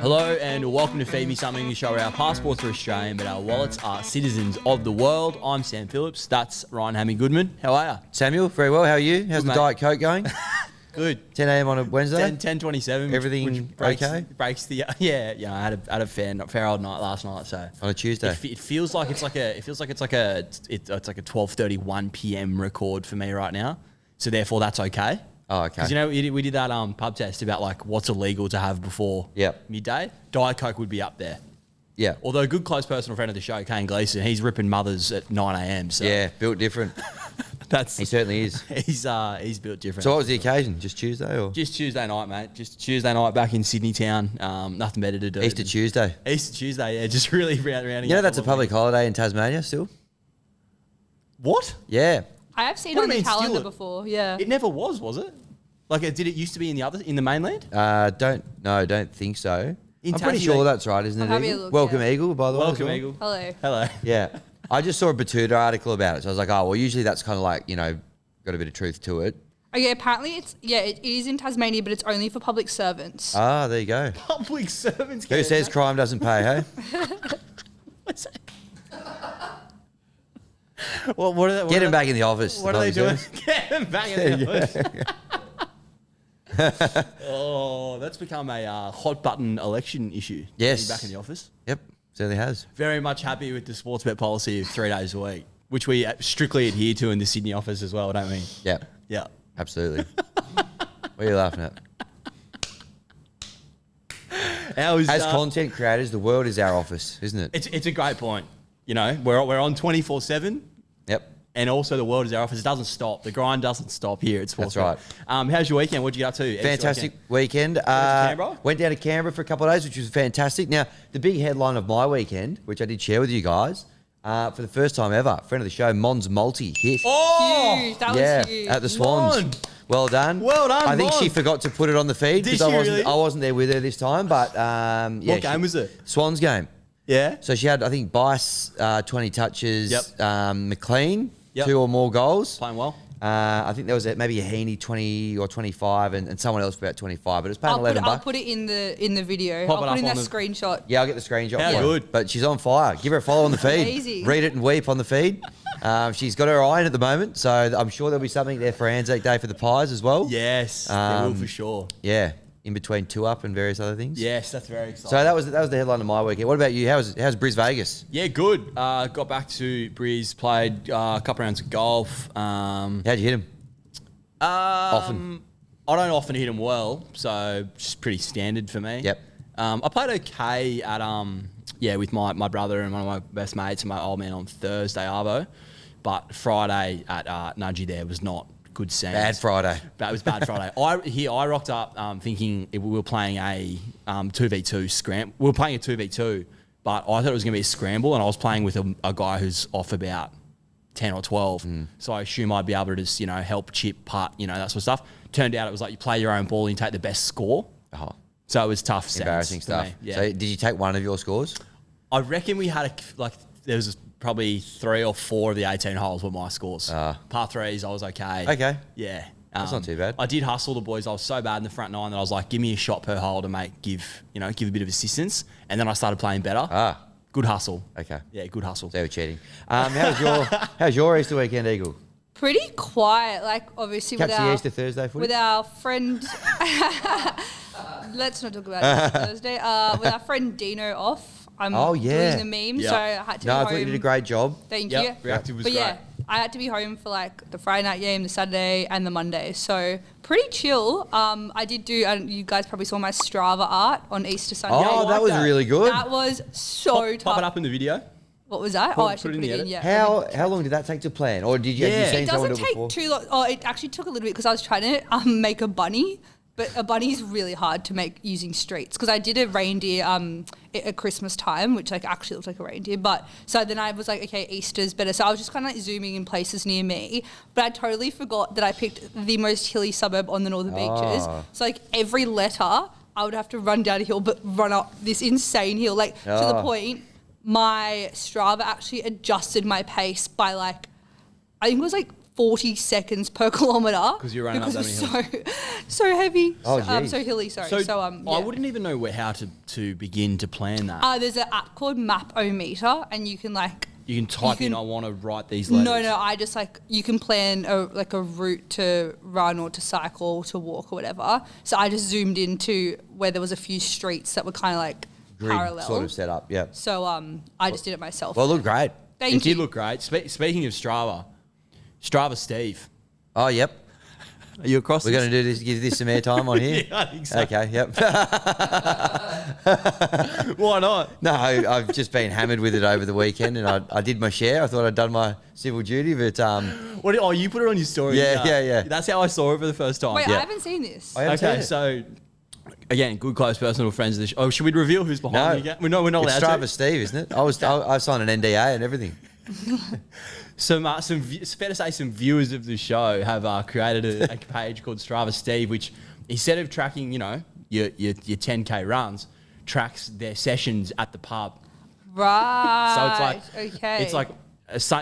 Hello and welcome to Feed Me Something, the show where our passports are Australian but our wallets are citizens of the world. I'm Sam Phillips. That's Ryan Hammy Goodman. How are you? Samuel, very well. How are you? How's Good, the mate. Diet Coke going? Good. 10 a.m. on a Wednesday? 10:27. Everything okay? Breaks the I had a fair old night last night. So On a Tuesday? it feels like it's like a 12:31 p.m. record for me right now. So therefore that's okay. Oh, okay. Because we did that pub test about like what's illegal to have before midday. Diet Coke would be up there. Yeah. Although a good close personal friend of the show, Kane Gleeson, he's ripping mothers at 9 a.m. So Yeah, built different. he certainly is. He's built different. So what was the occasion? Just Tuesday or? Just Tuesday night, mate. Just Tuesday night back in Sydney town. Nothing better to do. Easter Tuesday. Easter Tuesday, yeah. Just really rounding. You know that's a public holiday in Tasmania still? What? Yeah. I have seen What on do you the mean, calendar steal it? before, yeah. It never was it? Like, did it used to be in the mainland? Don't think so. In I'm pretty Tassie, sure that's right, isn't it, I'll have a Eagle? look, Welcome, yeah. Eagle, by the way. Welcome, as well. Eagle. Hello. Hello. Yeah. I just saw a Batuta article about it, so I was like, oh, well, usually that's kind of like, got a bit of truth to it. Oh, yeah, apparently it is in Tasmania, but it's only for public servants. Ah, there you go. Public servants. Who says crime doesn't pay, hey? What's that? What are they? Get him back in the office. What the are they doing? public Get him back in the office. service. Oh, that's become a hot button election issue. Yes. Getting back in the office. Yep, certainly has. Very much happy with the sports bet policy of 3 days a week, which we strictly adhere to in the Sydney office as well, don't we? Yeah, Yeah. absolutely. What are you laughing at? As content creators, the world is our office, isn't it? It's a great point. We're on 24/7, Yep. and also the world is our office. It doesn't stop. The grind doesn't stop here at Sports. That's right. How's your weekend? What'd you get up to? Fantastic weekend. Canberra? Went down to Canberra for a couple of days, which was fantastic. Now, the big headline of my weekend, which I did share with you guys, for the first time ever, friend of the show, Mon's multi hit. Oh, Huge. That was huge. At the Swans. Mon. Well done. Well done, I think Mon. she forgot to put it on the feed Did because she really? I wasn't there with her this time. But What game was it? Swans game. Yeah. So she had, I think, Bice 20 touches, Yep. McLean Yep. 2 or more goals. Playing well. I think there was maybe a Heaney 20 or 25 and someone else about 25, but it was paying $11. I'll put it in the video. Pop it I'll up put in on that the- screenshot. Yeah, I'll get the screenshot. How for her. good. But she's on fire. Give her a follow on the feed. Amazing. Read it and weep on the feed. She's got her eye in at the moment, so I'm sure there'll be something there for ANZAC Day for the Pies as well. Yes, they will for sure. Yeah, in between 2 Up and various other things. Yes, that's very exciting. So that was the headline of my weekend. What about you? How's Bris Vegas? Yeah, good. Got back to Briz, played a couple rounds of golf. How'd you hit him? Often. I don't often hit them well, so just pretty standard for me. Yep. I played okay at with my brother and one of my best mates and my old man on Thursday arvo, but Friday at Nudgy there was not good sense. Bad Friday. But it was bad Friday. I rocked up thinking we were playing a 2v2 scramble. We were playing a 2v2, but I thought it was going to be a scramble, and I was playing with a guy who's off about 10 or 12. So I assume I'd be able to just, help, chip, putt, that sort of stuff. Turned out it was like you play your own ball and you take the best score. Oh, So it was tough. embarrassing sense for stuff. me. Yeah. So did you take one of your scores? I reckon we had there was probably 3 or 4 of the 18 holes were my scores. Par threes, I was okay. Okay. Yeah. That's not too bad. I did hustle the boys. I was so bad in the front 9 that I was like, give me a shot per hole to give a bit of assistance. And then I started playing better. Good hustle. Okay. Yeah, good hustle. They were cheating. How's your Easter weekend, Eagle? Pretty quiet, obviously Catch the Easter Thursday footy? with our friend. Let's not talk about it Thursday. With our friend Dino off. I'm doing the meme, Yeah. so I had to No, be I home. thought you did a great job. Thank Yep, you. reactive was but great. yeah, I had to be home for the Friday night game, the Saturday, and the Monday. So pretty chill. I did do. You guys probably saw my Strava art on Easter Sunday. Oh, like that was that. really good. That was so tough. Pop it up in the video. What was that? Put- I should put it in put the it in. edit. Yeah. How long did that take to plan? Or did you, Yeah. have you seen It someone doesn't do it take before? too long. Oh, it actually took a little bit because I was trying to make a bunny, but a bunny is really hard to make using streets. Because I did a reindeer at Christmas time, which actually looked like a reindeer. But so then I was like, okay, Easter's better. So I was just kind of zooming in places near me, but I totally forgot that I picked the most hilly suburb on the northern beaches. So every letter, I would have to run down a hill, but run up this insane hill, to the point. My Strava actually adjusted my pace by I think it was 40 seconds per kilometre. 'Cause you're running up that many so heavy. Oh, so geez. hilly, sorry. I wouldn't even know how to begin to plan that. There's an app called Map-O-Meter, and you can like... You can type in, I want to write these letters. No, I just like, you can plan a route to run or to cycle, to walk or whatever. So I just zoomed into where there was a few streets that were kind of like Grid parallel. sort of set up, yeah. So I just did it myself. Well, it looked great. Thank It you. did look great. Speaking of Strava Steve. Oh, yep. Are you across We're going to do this, give this some airtime on here? Yeah, I think so. Okay, yep. Why not? No, I've just been hammered with it over the weekend, and I did my share. I thought I'd done my civil duty, but You put it on your story. Yeah. That's how I saw it for the first time. Wait, Yeah. I haven't seen this. I haven't seen Okay, it. so again, good close personal friends of the show. Oh, should we reveal who's behind No, me again? We're not it's allowed Strava to. Steve, isn't it? I signed an NDA and everything. It's fair to say some viewers of the show have created a page called Strava Steve, which instead of tracking, your 10K runs, tracks their sessions at the pub. Right. So okay. it's like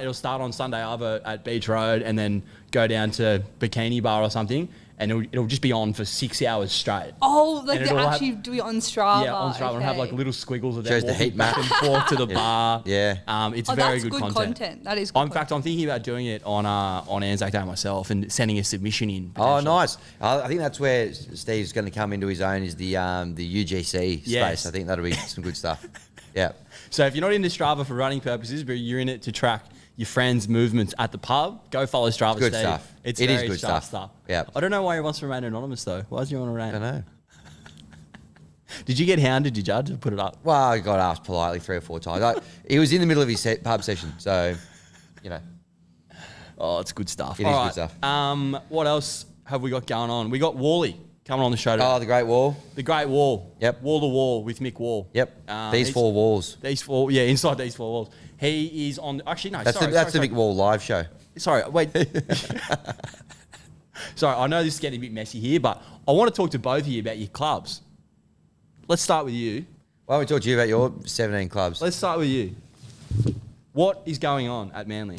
it'll start on Sunday either at Beach Road and then go down to Bikini Bar or something, and it'll just be on for 6 hours straight. Oh, like And they it'll actually do it on Strava. Yeah, on Strava, and have like Okay. little squiggles of them Shows the walking heat back map. and forth to the bar. Yeah. It's Oh, very that's good content. That is good In fact, I'm thinking about doing it on ANZAC Day myself and sending a submission in. Oh, potentially. nice. I think that's where Steve's going to come into his own, is the UGC Yes. space. I think that'll be some good stuff. Yeah. So if you're not into Strava for running purposes, but you're in it to track your friends' movements at the pub, go follow Strava Good Steve. stuff. It's It is very good sharp stuff. Yeah. I don't know why he wants to remain anonymous though. Why does he want to I remain? don't know. Did you get hounded, did you, to put it up? Well, I got asked politely 3 or 4 times. He was in the middle of his pub session, so, Oh, it's good stuff. It is good stuff. What else have we got going on? We got Walley coming on the show today. Oh, the Great Wall. The Great Wall. Yep. Wall to Wall with Mick Wall. Yep. These he's- 4 walls. These 4, yeah, inside these 4 walls. He is on. Actually, no. That's sorry, the Mick Wall live show. Sorry, wait. Sorry, I know this is getting a bit messy here, but I want to talk to both of you about your clubs. Let's start with you. Why don't we talk to you about your 17 clubs? Let's start with you. What is going on at Manly?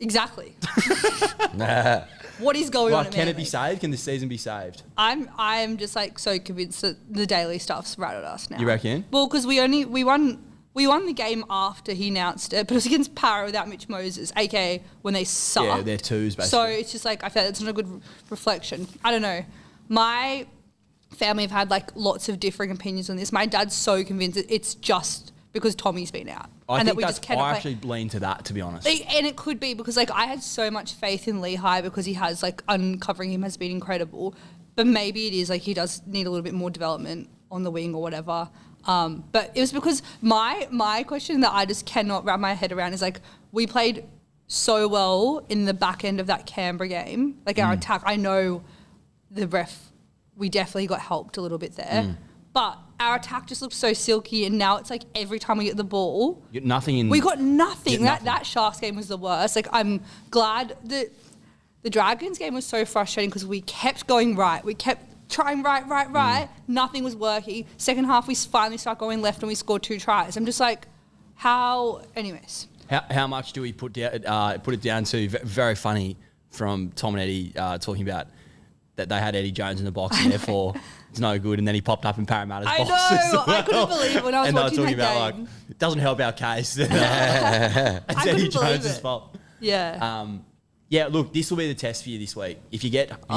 Exactly. What is going on? Right, At can it Manly? be saved? Can the season be saved? I'm just like so convinced that the daily stuff's right at us now. You reckon? Well, because we won the game after he announced it, but it was against Para without Mitch Moses, aka when they suck. Yeah, they're twos, basically. So it's just like I feel it's not a good reflection. I don't know. My family have had like lots of differing opinions on this. My dad's so convinced that it's just because Tommy's been out, I and think that we just cannot. I actually lean to that, to be honest. And it could be because like I had so much faith in Lehigh because he has like uncovering him has been incredible, but maybe it is like he does need a little bit more development on the wing or whatever. But it was because my question that I just cannot wrap my head around is like we played so well in the back end of that Canberra game, like our attack. I know the ref, we definitely got helped a little bit there, but our attack just looked so silky, and now it's like every time we get the ball, You get nothing in. we got nothing. Get nothing. That Sharks game was the worst. Like I'm glad that the Dragons game was so frustrating because we kept going right. We kept trying right. Nothing was working. Second half, we finally start going left and we scored 2 tries. I'm just like, how? Anyways. How much do we put it down to? Very funny from Tom and Eddie talking about that they had Eddie Jones in the box and therefore it's no good, and then he popped up in Parramatta's I box. know. as well. I couldn't believe it when I was and they were watching talking that about game. like it doesn't help our case. It's couldn't Eddie believe Jones' it. fault. Yeah. Yeah, look, this will be the test for you this week. If you get pumped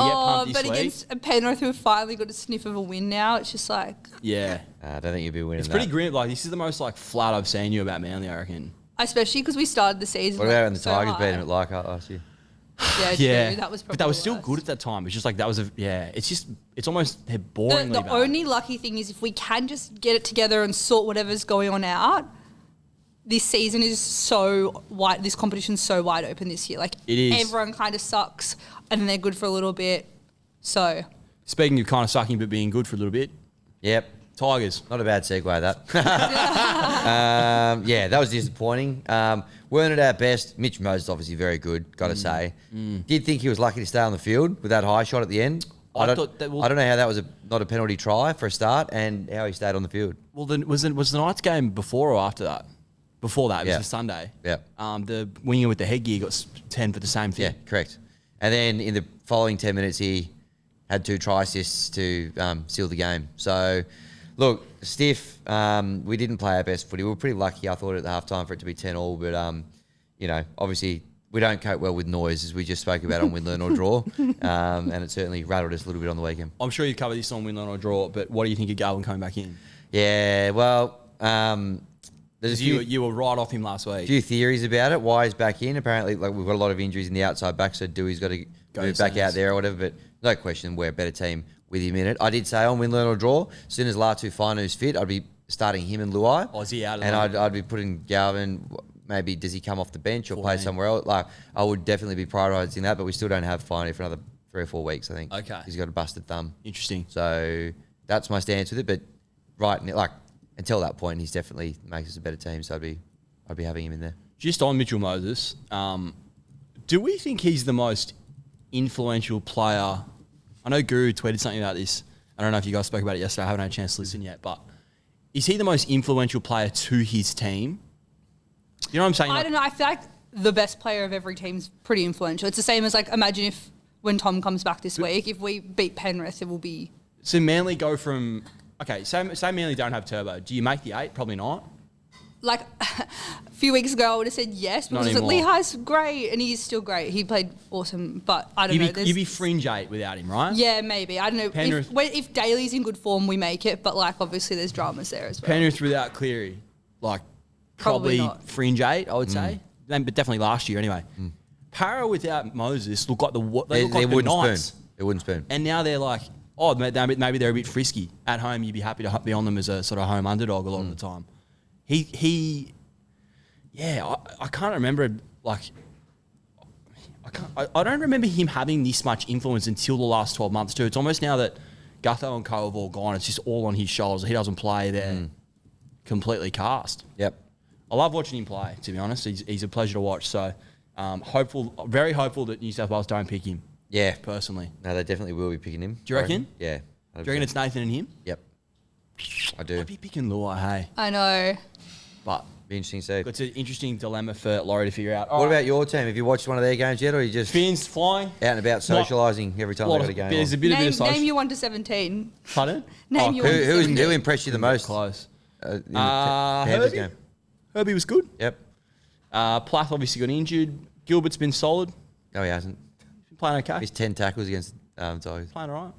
but this week, against Penrith, who have finally got a sniff of a win now, it's just like, yeah, I don't think you'll be winning it's that. pretty grim. Like this is the most like flat I've seen you about Manly, I reckon. especially because we started the season. What about when the so Tigers high. beat him at Leichhardt last year? Yeah, Yeah, true. That was probably but they were the still worst. good at that time. It's just like that was it's almost boringly The bad. only lucky thing is if we can just get it together and sort whatever's going on out. This season is so wide. This competition's so wide open this year. Like It is. everyone kind of sucks, and then they're good for a little bit. So Speaking of kind of sucking but being good for a little bit, Yep. Tigers. Not a bad segue, that. Yeah, that was disappointing. Weren't at our best. Mitch Moses obviously very good, got to say. Did think he was lucky to stay on the field with that high shot at the end. I I thought that don't know how that was not a penalty try for a start and how he stayed on the field. Well, then was the Knights game before or after that? Before that, it was Yeah. the Sunday. Yeah. The winger with the headgear got 10 for the same thing. Yeah, correct. And then in the following 10 minutes, he had 2 try assists to seal the game. So, look, stiff. We didn't play our best footy. We were pretty lucky, I thought, at the halftime for it to be 10-all. But, obviously we don't cope well with noise, as we just spoke about on win, learn or draw. And it certainly rattled us a little bit on the weekend. I'm sure you've covered this on win, learn or draw, but what do you think of Galvin coming back in? Yeah, well... there's a few, You were right off him last week. few theories about it. Why he's back in? Apparently, we've got a lot of injuries in the outside back, so Dewey's got to move back out there or whatever. But no question, we're a better team with him in it. I did say on win, learn or draw, as soon as Latu Fanu's fit, I'd be starting him and Luai. Oh, is he out of And the I'd be putting Galvin. Maybe does he come off the bench or play somewhere else? I would definitely be prioritising that, but we still don't have Fanu for another 3 or 4 weeks. I think. Okay. He's got a busted thumb. Interesting. So that's my stance with it. But until that point, he's definitely makes us a better team. So I'd be having him in there. Just on Mitchell Moses, do we think he's the most influential player? I know Guru tweeted something about this. I don't know if you guys spoke about it yesterday. I haven't had a chance to listen yet. But is he the most influential player to his team? You know what I'm saying? I don't know. I feel like the best player of every team's pretty influential. It's the same as, imagine if when Tom comes back this week, if we beat Penrith, it will be... So Manly go from... Okay, say Manly don't have Turbo. Do you make the 8? Probably not. A few weeks ago, I would have said yes, Not because anymore. Lehigh's great, and he's still great. He played awesome, but I don't know. You'd be fringe 8 without him, right? Yeah, maybe. I don't know. Penrith- If Daly's in good form, we make it, but obviously there's dramas there as well. Penrith without Cleary, probably not. fringe 8, I would say. But definitely last year anyway. Para without Moses look like they look like the Knights. They wouldn't spoon. And now they're maybe they're a bit frisky. At home, you'd be happy to be on them as a sort of home underdog a lot of the time. I can't remember, I don't remember him having this much influence until the last 12 months too. It's almost now that Gutho and Co have all gone, it's just all on his shoulders. He doesn't play there, completely cast. Yep. I love watching him play, to be honest. He's a pleasure to watch. So very hopeful that New South Wales don't pick him. Yeah. Personally. No, they definitely will be picking him. Do you reckon? Yeah. Do you reckon it's Nathan and him? Yep. I do. I'd be picking Luai, hey. I know. But Be interesting to see. it's an interesting dilemma for Laurie to figure out. What about your team? Have you watched one of their games yet, or are you just Fins flying? out and about socialising every time they got a game There's a on? bit Name of social. you 1 to 17. Pardon? Name you 1 to Who 17. impressed you the most Close. in the Panthers Herbie? game? Herbie was good. Yep. Plath obviously got injured. Gilbert's been solid. No, he hasn't. Been playing okay. He's 10 tackles against Tigers. Playing all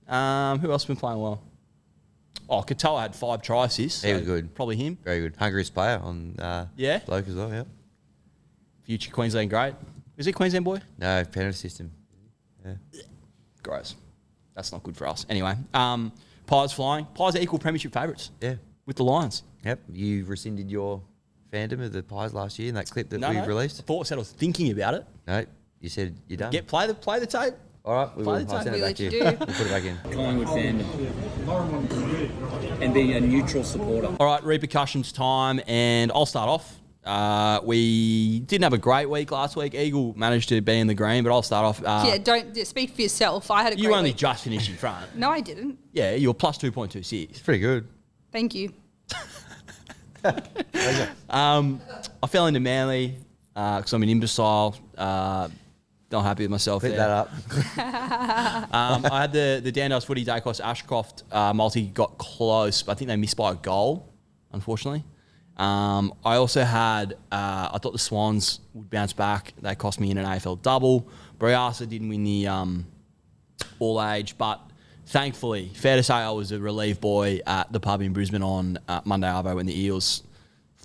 right. Who else has been playing well? Oh, Katoa had 5 try assists. He was good. Probably him. Very good. Hungriest player on Yeah? bloke as well, yep. Future Queensland great. Is he a Queensland boy? No, Penrith system. Yeah. Gross. That's not good for us. Anyway, Pies flying. Pies are equal premiership favourites Yeah. with the Lions. Yep. You rescinded your fandom of the Pies last year in that clip that we I released? thought I was thinking about it. No, you said you're done. Play the tape. All right, we will. Play the I'll send tape. it back to you. We let you We'll put it back in. Collingwood fandom and being a neutral supporter. All right, repercussions time, and I'll start off. We didn't have a great week last week. Eagle managed to be in the green, but I'll start off. Don't speak for yourself. I had a great You only week. just finished in front. No, I didn't. Yeah, you were plus 2.26. It's pretty good. Thank you. I fell into Manly because I'm an imbecile. Not happy with myself Pick there. that up. I had the Dandels Footy Dacos Ashcroft multi got close, but I think they missed by a goal, unfortunately. I also had, I thought the Swans would bounce back. They cost me in an AFL double. Briasa didn't win the all age, but thankfully, fair to say I was a relief boy at the pub in Brisbane on Monday Arvo when the Eels,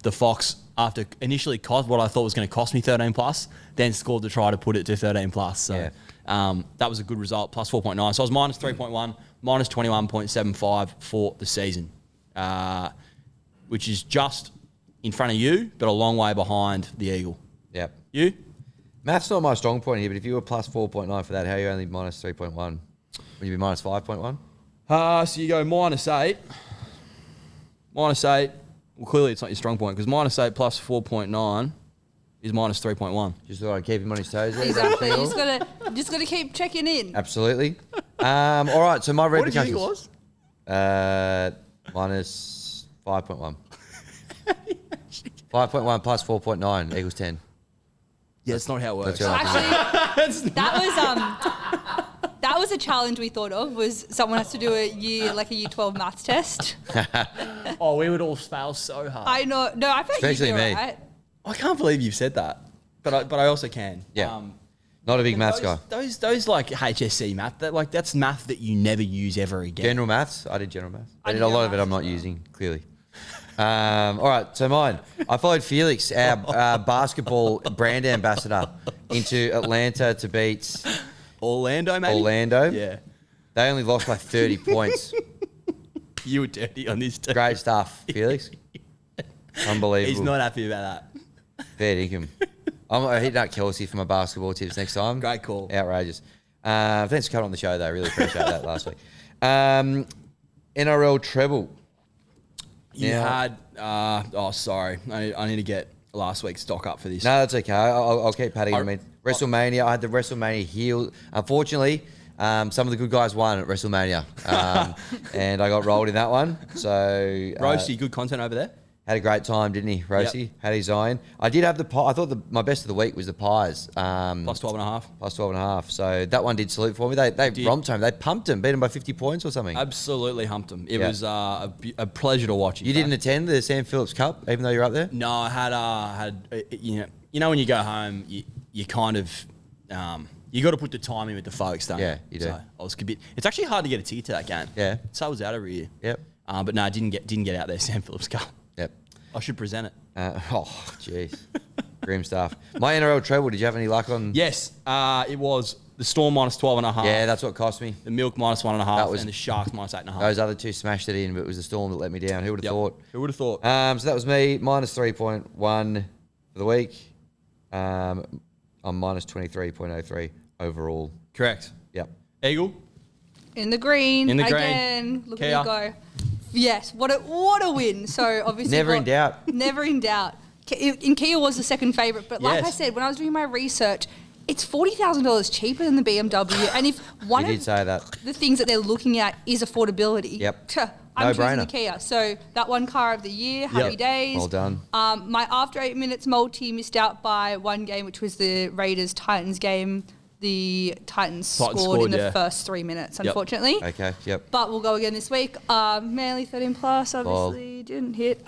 the Fox, after initially cost what I thought was going to cost me 13 plus, then scored to try to put it to 13 plus. So that was a good result, plus 4.9. So I was minus 3.1, minus 21.75 for the season, which is just in front of you, but a long way behind the Eagle. Yep. You? Math's not my strong point here, but if you were plus 4.9 for that, how are you only minus 3.1? Would you be minus 5.1? So you go minus 8. Minus 8. Well, clearly it's not your strong point because minus 8 plus 4.9 is minus 3.1. Just thought I'd keep him on his toes there. Exactly. You just gotta keep checking in. Absolutely. All right, so my What did you think repercussions. it was? Minus 5.1. 5.1 plus 4.9 equals 10. Yeah, that's not how it works. That's Actually, that was a challenge we thought of. Was someone has to do a year 12 maths test. Oh, we would all fail so hard. I know. No, I feel like Especially you'd be me. alright. I can't believe you've said that, but I also can. Yeah. Not a big maths guy. Those like HSC math, that's math that you never use ever again. General maths? I did general maths. I I did did a lot of it general I'm not maths as using, clearly. All right, so mine. I followed Felix, our basketball brand ambassador, into Atlanta to beat Orlando, maybe? Orlando. Yeah. They only lost by 30 points. You were dirty on this too. Great stuff, Felix. Unbelievable. He's not happy about that. Fair dinkum. I'm hitting up Kelsey for my basketball tips next time. Great call. Outrageous. Thanks for coming on the show, though. Really appreciate that last week. NRL treble. You Yeah. had, sorry. I need to get last week's stock up for this. No, that's okay. I'll keep padding. I mean, WrestleMania. I had the WrestleMania heel. Unfortunately, some of the good guys won at WrestleMania, and I got rolled in that one. So, Roasty, good content over there. had a great time, didn't he, Roasty? Yep. Had his own. I did have the pie. I thought my best of the week was the pies. Plus 12.5. Plus 12.5. So that one did salute for me. They romped home. They pumped him, beat him by 50 points or something. Absolutely humped him. It Yeah. was a pleasure to watch. You didn't attend the Sam Phillips Cup, even though you're up there? No, I had you know when you go home, you kind of you got to put the time in with the folks, don't you? Yeah, you do. So I was a bit. It's actually hard to get a ticket to that game. Yeah. So I was out over here. Yep. But no, I didn't get out there. Sam Phillips Cup. Yep. I should present it. Oh, jeez. Grim stuff. My NRL treble, did you have any luck on? Yes, it was the Storm minus 12.5. Yeah, that's what cost me. The Milk minus 1.5. That was- and the Sharks minus 8.5. Those other two smashed it in, but it was the Storm that let me down. Who would have thought? Who would have thought? So that was me, minus 3.1 for the week. I'm minus 23.03 overall. Correct. Yep. Eagle. In the green. In the green. Again. Look Kia. at me go. Yes, what a win. So obviously Never in doubt. Never in doubt. In Kia was the second favourite, but like Yes. I said, when I was doing my research, it's $40,000 cheaper than the BMW. And if one You of did say that. the things that they're looking at is affordability, Yep. I'm choosing No-brainer. the Kia. So that one car of the year, happy days. Well done. My after 8 minutes multi missed out by one game, which was the Raiders-Titans game. The Titans scored in the yeah. first 3 minutes, unfortunately. Okay, yep. But we'll go again this week. Manly 13 plus, obviously didn't hit.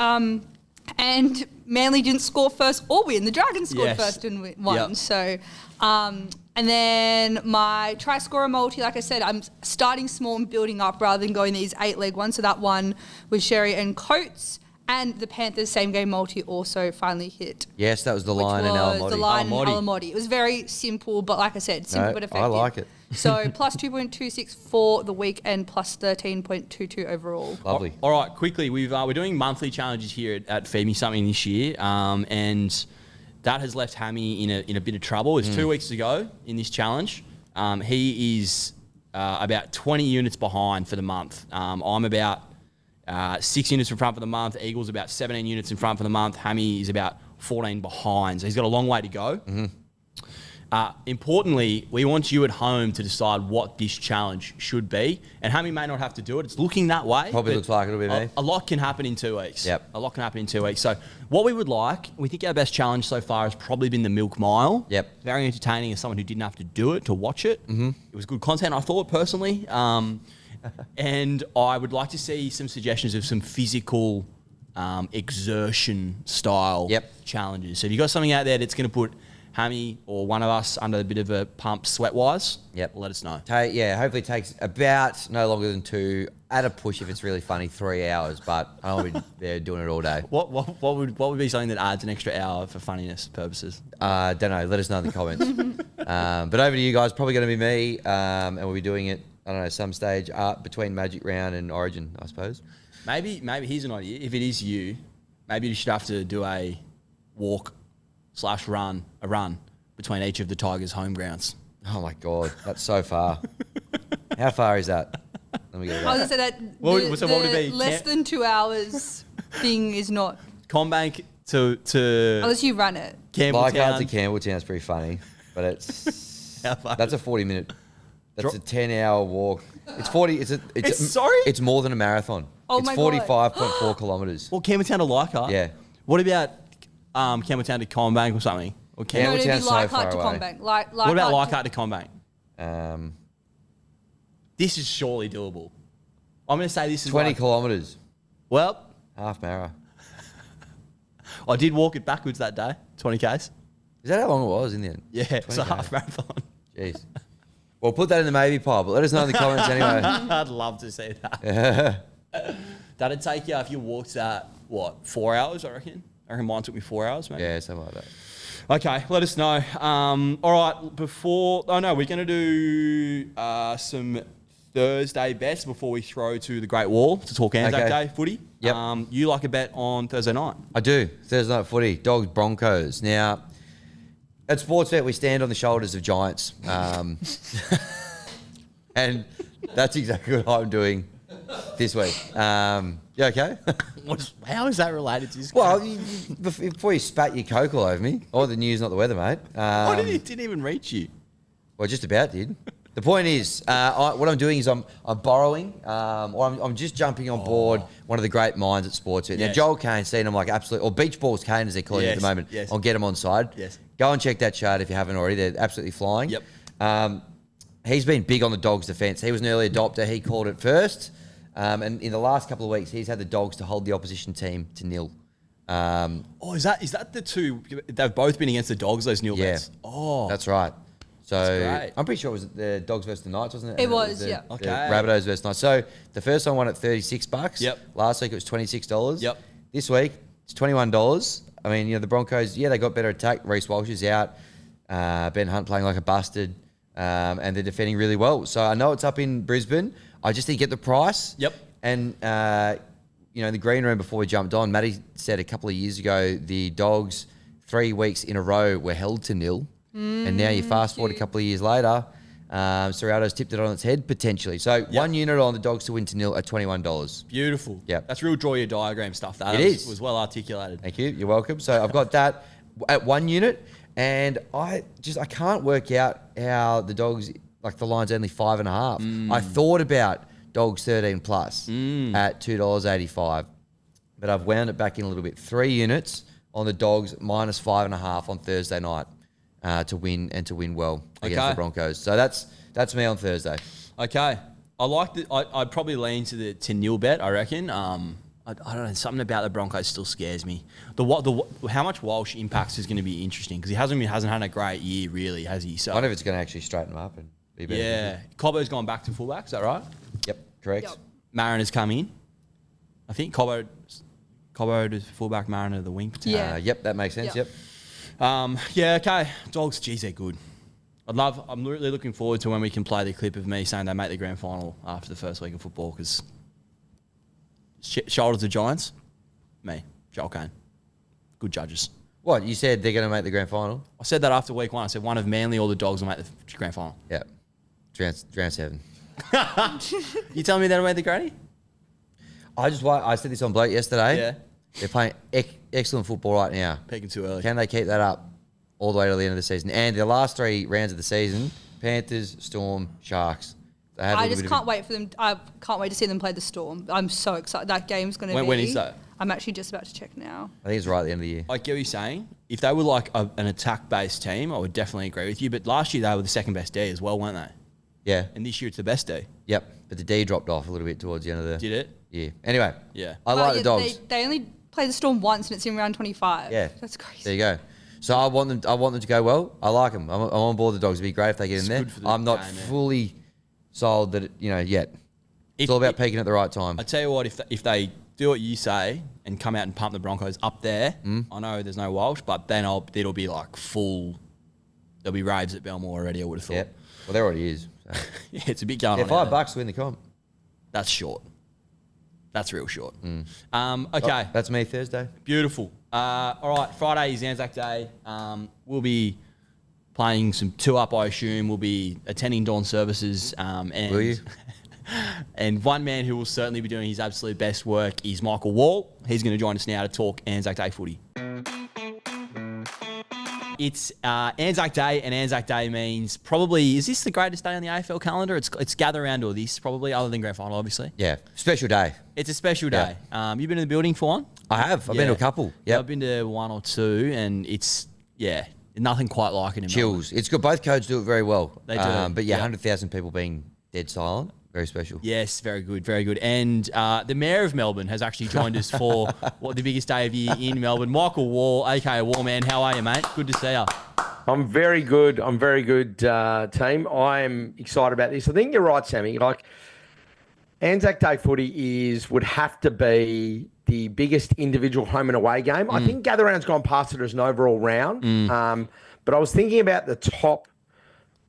And Manly didn't score first or win. The Dragons scored Yes. first and won. Yep. So, and then my try scorer multi, like I said, I'm starting small and building up rather than going these 8-leg ones. So that one was Sherry and Coates. And the Panthers same game multi also finally hit. Yes, that was the Which line in was Alamotti. the line in Alamotti. Alamotti. It was very simple, but like I said, simple No, but I effective. like it. So plus 2.26 for the week and plus 13.22 overall. Lovely. All right, quickly, we're doing monthly challenges here at Feed Me Something this year, and that has left Hammy in a bit of trouble. It's 2 weeks to go in this challenge. He is about 20 units behind for the month. I'm about 6 units in front for the month. Eagle's about 17 units in front for the month. Hammy is about 14 behind. So he's got a long way to go. Importantly, we want you at home to decide what this challenge should be. And Hammy may not have to do it. It's looking that way. Probably but looks like it'll be me. A lot can happen in 2 weeks. Yep. A lot can happen in 2 weeks. So what we would like, we think our best challenge so far has probably been the Milk Mile. Yep. Very entertaining as someone who didn't have to do it, to watch it. Mm-hmm. It was good content, I thought, personally. And I would like to see some suggestions of some physical exertion style challenges. So if you've got something out there that's going to put Hammy or one of us under a bit of a pump sweat-wise, let us know. Hopefully it takes about no longer than 2, at a push if it's really funny, 3 hours, but I don't want to be there doing it all day. What would be something that adds an extra hour for funniness purposes? Don't know. Let us know in the comments. But over to you guys. Probably going to be me, and we'll be doing it, I don't know, some stage between Magic Round and Origin, I suppose. Maybe here's an idea. If it is you, maybe you should have to do a walk/run between each of the Tigers' home grounds. Oh my God, that's so far. How far is that? Let me get it I was out. going to say that What would it be? less than 2 hours thing is not, Combank to unless you run it. Leichhardt to Campbelltown. Campbelltown's pretty funny, but it's How far? that's a 40-minute. That's a 10-hour walk. It's 40. Sorry? It's more than a marathon. Oh it's my God. 45.4 kilometres. Well, Campbelltown to Leichhardt. Yeah. What about Campbelltown to Combank or something? Or No, it'd be Campbelltown's so Leichhardt to far away. Combank. what about Leichhardt to Combank? This is surely doable. I'm going to say this is 20 kilometres, Well, half mara. I did walk it backwards that day, 20 Ks. Is that how long it was in the end? Yeah, it's a 20K. half marathon. Jeez. Well, put that in the maybe pile, but let us know in the comments anyway. I'd love to see that. That'd take you, if you walked that, 4 hours, I reckon? I reckon mine took me 4 hours, maybe. Yeah, something like that. Okay, let us know. All right, we're going to do some Thursday bets before we throw to the Great Wall to talk Anzac Day footy. Yep. You like a bet on Thursday night? I do. Thursday night footy, Dogs, Broncos. Now, at Sportsbet, we stand on the shoulders of giants. And that's exactly what I'm doing this week. You okay? How is that related to this? Well, before you spat your Coke all over me, or the news, not the weather, mate. It didn't even reach you. Well, just about did. The point is, what I'm doing is I'm borrowing, or I'm just jumping on board one of the great minds at Sportsbet. Now, Yes. Joel Kane's seen him like absolute, or Beach Balls Kane as they're calling it at the moment. Yes. I'll get him on side. Yes. Go and check that chart if you haven't already. They're absolutely flying. Yep. He's been big on the Dogs' defence. He was an early adopter. He called it first. And in the last couple of weeks, he's had the Dogs to hold the opposition team to nil. Is that the two? They've both been against the Dogs, those nil Yeah. bets. Oh, That's right. So great. I'm pretty sure it was the Dogs versus the Knights, wasn't it? It And was, the, yeah. The Okay. Rabbitohs versus Knights. So the first one won at $36. Yep. Last week it was $26. Yep. This week it's $21. I mean, the Broncos, they got better attack. Reece Walsh is out. Ben Hunt playing like a bastard. And they're defending really well. So I know it's up in Brisbane. I just need to get the price. Yep. And, in the green room before we jumped on, Matty said a couple of years ago the Dogs 3 weeks in a row were held to nil. And now you fast forward a couple of years later, Serrato's tipped it on its head potentially. So 1 unit on the Dogs to win to nil at $21. beautiful. Yep. That's real draw your diagram stuff. That It was, is. was well articulated. Thank you. You're welcome. So I've got that at 1 unit, and I can't work out how the Dogs, like the line's only 5.5. I thought about Dogs 13 plus at $2.85, but I've wound it back in a little bit. 3 units on the Dogs minus 5.5 on Thursday night to win well against the Broncos. So that's me on Thursday. Okay. I like the. I'd probably lean to nil bet. I reckon. I don't know. Something about the Broncos still scares me. How much Walsh impacts is going to be interesting because he hasn't had a great year really, has he? So I wonder if it's going to actually straighten them up and be better. yeah, Cobbo's gone back to fullback. Is that right? Yep. Correct. Yep. Marin has come in. I think Cobbo to fullback, Marin to the wing. Potentially. Yeah. Yep. That makes sense. Yep. Yep. Yeah. Okay. Dogs. Geez, they're good. I'm really looking forward to when we can play the clip of me saying they make the grand final after the first week of football because shoulders of giants, me, Joel Kane, good judges. What you said they're going to make the grand final? I said that after week 1. I said one of Manly or the Dogs will make the grand final. Yeah. Round 7. You telling me they'll make the granny? I said this on Bloke yesterday. Yeah. They're playing excellent football right now. Peaking too early. Can they keep that up all the way to the end of the season? And the last 3 rounds of the season, Panthers, Storm, Sharks. I just can't wait for them. I can't wait to see them play the Storm. I'm so excited. That game's going to be. When is that? I'm actually just about to check now. I think it's right at the end of the year. I get what you're saying. If they were like an attack-based team, I would definitely agree with you. But last year they were the second best D as well, weren't they? Yeah. And this year it's the best D. Yep. But the D dropped off a little bit towards the end of the Did it? year. Anyway. Yeah. I like the Dogs. They only play the Storm once, and it's in round 25. Yeah. That's crazy. There you go. So I want them to go well. I like them. I'm on board the Dogs. It'd be great if they get in there. good for the I'm not game, yeah. fully sold that yet. It's all about peaking at the right time. I tell you what, if they do what you say and come out and pump the Broncos up there, I know there's no Walsh, but then it'll be like full. There'll be raves at Belmore already. I would have thought. Yeah. Well, there already is. So. Yeah, it's a bit going Yeah, on. out there. $5 to win the comp. That's short. That's real short. Okay, Oh, that's me Thursday. beautiful. All right, Friday is Anzac Day. We'll be playing some 2-up, I assume. We'll be attending dawn services. And Will you? And one man who will certainly be doing his absolute best work is Michael Wall. He's going to join us now to talk Anzac Day footy. It's Anzac Day, and Anzac Day means probably, is this the greatest day on the AFL calendar? It's gather around all this, probably, other than grand final, obviously. Yeah, special day. It's a special day. You've been in the building for one? I have. I've been to a couple. Yeah, I've been to one or two, and it's, nothing quite like it in Chills. It's good. Both codes do it very well. They do. But 100,000 people being dead silent. Very special. Yes, very good, very good. And the Mayor of Melbourne has actually joined us for the biggest day of year in Melbourne. Michael Wall, aka Wallman, how are you, mate? Good to see you. I'm very good. Team. I'm excited about this. I think you're right, Sammy. Like, Anzac Day footy would have to be the biggest individual home and away game. I think Gather Round's gone past it as an overall round. But I was thinking about the top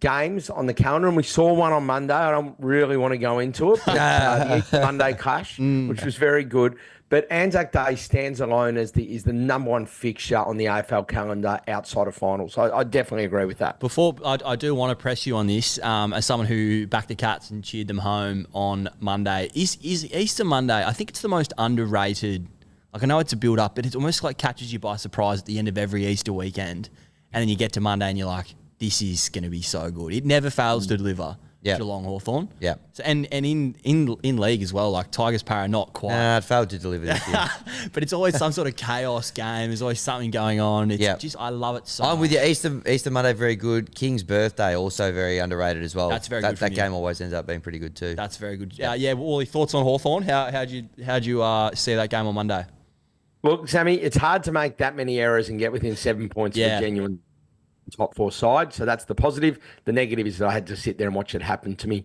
games on the calendar, and we saw one on Monday. I don't really want to go into it, but the Easter Monday clash, which was very good. But Anzac Day stands alone as the number one fixture on the AFL calendar outside of finals. So I definitely agree with that. Before I do want to press you on this, as someone who backed the Cats and cheered them home on Monday, is Easter Monday? I think it's the most underrated. Like, I know it's a build up, but it almost like catches you by surprise at the end of every Easter weekend, and then you get to Monday and you're like, this is going to be so good. It never fails to deliver. Geelong Hawthorn. Yeah. So, and in league as well, like Tigers Para, not quite. It failed to deliver this year. But it's always some sort of chaos game. There's always something going on. It's just, I love it so I'm with much. you. Easter Monday, very good. King's birthday, also very underrated as well. That's very good. That game always ends up being pretty good too. That's very good. Wally, thoughts on Hawthorn? How'd you see that game on Monday? Look, Sammy, it's hard to make that many errors and get within 7 points of a genuine top four side. So that's the positive. The negative is that I had to sit there and watch it happen to me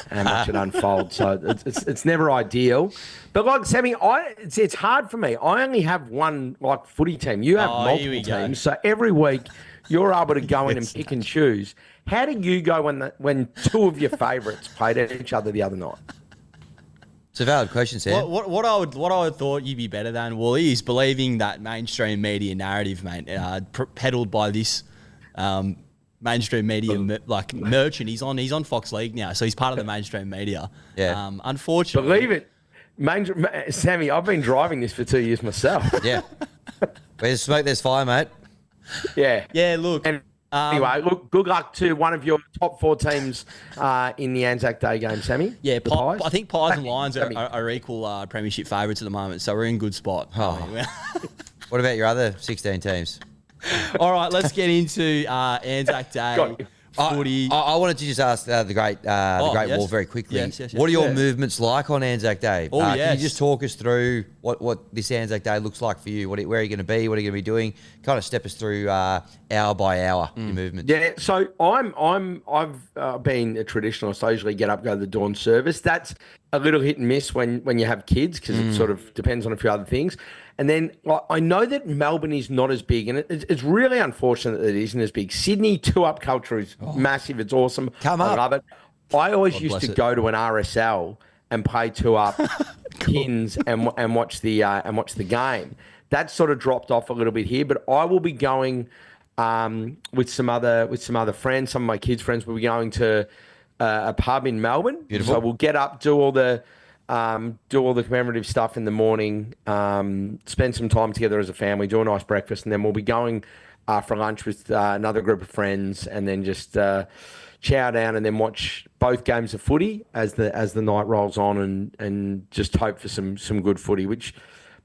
and watch it unfold. So it's never ideal. But like Sammy, it's hard for me. I only have one like footy team. You have multiple teams. So every week you're able to go in and pick and choose. How did you go when two of your favourites played each other the other night? It's a valid question, Sam. What I would thought you'd be better than, Wally, is believing that mainstream media narrative, mate, peddled by this mainstream media merchant. He's on Fox League now, so he's part of the mainstream media. Yeah. Unfortunately, believe it, Sammy. I've been driving this for 2 years myself. Yeah. Where there's smoke, there's fire, mate. Yeah. Yeah. Look. And anyway, look. Good luck to one of your top four teams in the Anzac Day game, Sammy. Yeah. I think Pies and Lions are equal premiership favourites at the moment, so we're in good spot. Oh. What about your other 16 teams? All right, let's get into Anzac Day footy. I wanted to just ask the great Wall very quickly. Yes. What are your movements like on Anzac Day? Yes. Can you just talk us through what this Anzac Day looks like for you? Where are you going to be? What are you going to be doing? Kind of step us through hour by hour your movements. Yeah, so I've been a traditionalist. I usually get up, go to the dawn service. That's a little hit and miss when you have kids because it sort of depends on a few other things. And then I know that Melbourne is not as big, and it's really unfortunate that it isn't as big. Sydney two-up culture is massive. It's awesome. I love it. I always used to go to an RSL and play two-up pins and watch the game. That sort of dropped off a little bit here, but I will be going with some other friends. Some of my kids' friends will be going to a pub in Melbourne. Beautiful. So we'll get up, do all the commemorative stuff in the morning, spend some time together as a family, do a nice breakfast, and then we'll be going for lunch with another group of friends, and then just chow down and then watch both games of footy as the night rolls on, and just hope for some good footy, which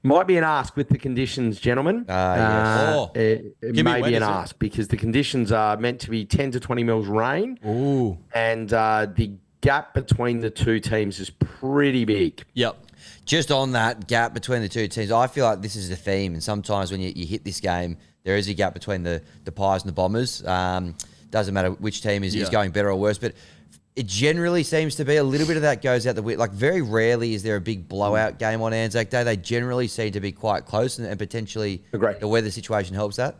might be an ask with the conditions, gentlemen. Yes. It may be an ask because the conditions are meant to be 10 to 20 mils rain. Ooh. And the gap between the two teams is pretty big. Yep. Just on that gap between the two teams, I feel like this is a theme. And sometimes when you hit this game, there is a gap between the Pies and the Bombers. Doesn't matter which team is going better or worse, but it generally seems to be a little bit of that goes out the way. Like, very rarely is there a big blowout game on Anzac Day. They generally seem to be quite close, and potentially the weather situation helps that.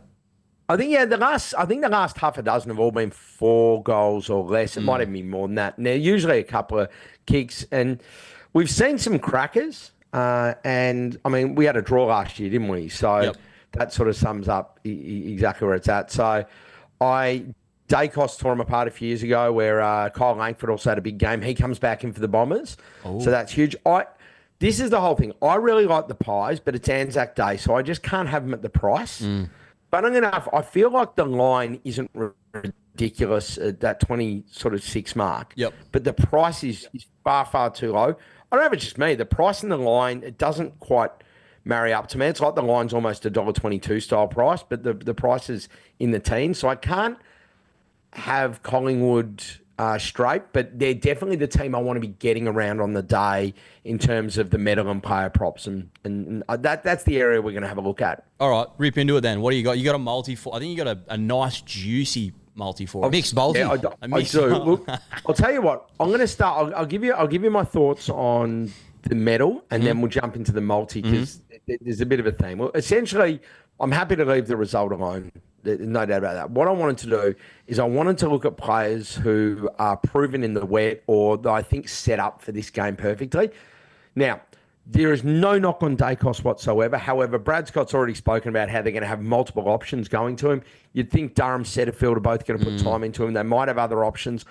I think the last half a dozen have all been 4 goals or less. It might even be more than that. And they're usually a couple of kicks, and we've seen some crackers. And I mean, we had a draw last year, didn't we? So that sort of sums up exactly where it's at. So Dacos tore him apart a few years ago, where Kyle Langford also had a big game. He comes back in for the Bombers, so that's huge. This is the whole thing. I really like the Pies, but it's Anzac Day, so I just can't have them at the price. funnily enough, I feel like the line isn't ridiculous at that 26 mark. Yep. But the price is far, far too low. I don't know if it's just me. The price and the line, it doesn't quite marry up to me. It's like the line's almost $1.22 style price, but the price is in the teens. So I can't have Collingwood straight, but they're definitely the team I want to be getting around on the day in terms of the medal and player props, and that's the area we're going to have a look at. All right, rip into it then. What do you got? You got a multi for? I think you got a nice juicy multi for. Mixed multi. Yeah, I do. Look, I'll tell you what. I'm going to start. I'll give you my thoughts on the medal, and then we'll jump into the multi because there's a bit of a theme. Well, essentially, I'm happy to leave the result alone. There's no doubt about that. What I wanted to do is I wanted to look at players who are proven in the wet or that I think set up for this game perfectly. Now, there is no knock on Dacos whatsoever. However, Brad Scott's already spoken about how they're going to have multiple options going to him. You'd think Durham, Setterfield are both going to put time into him. They might have other options.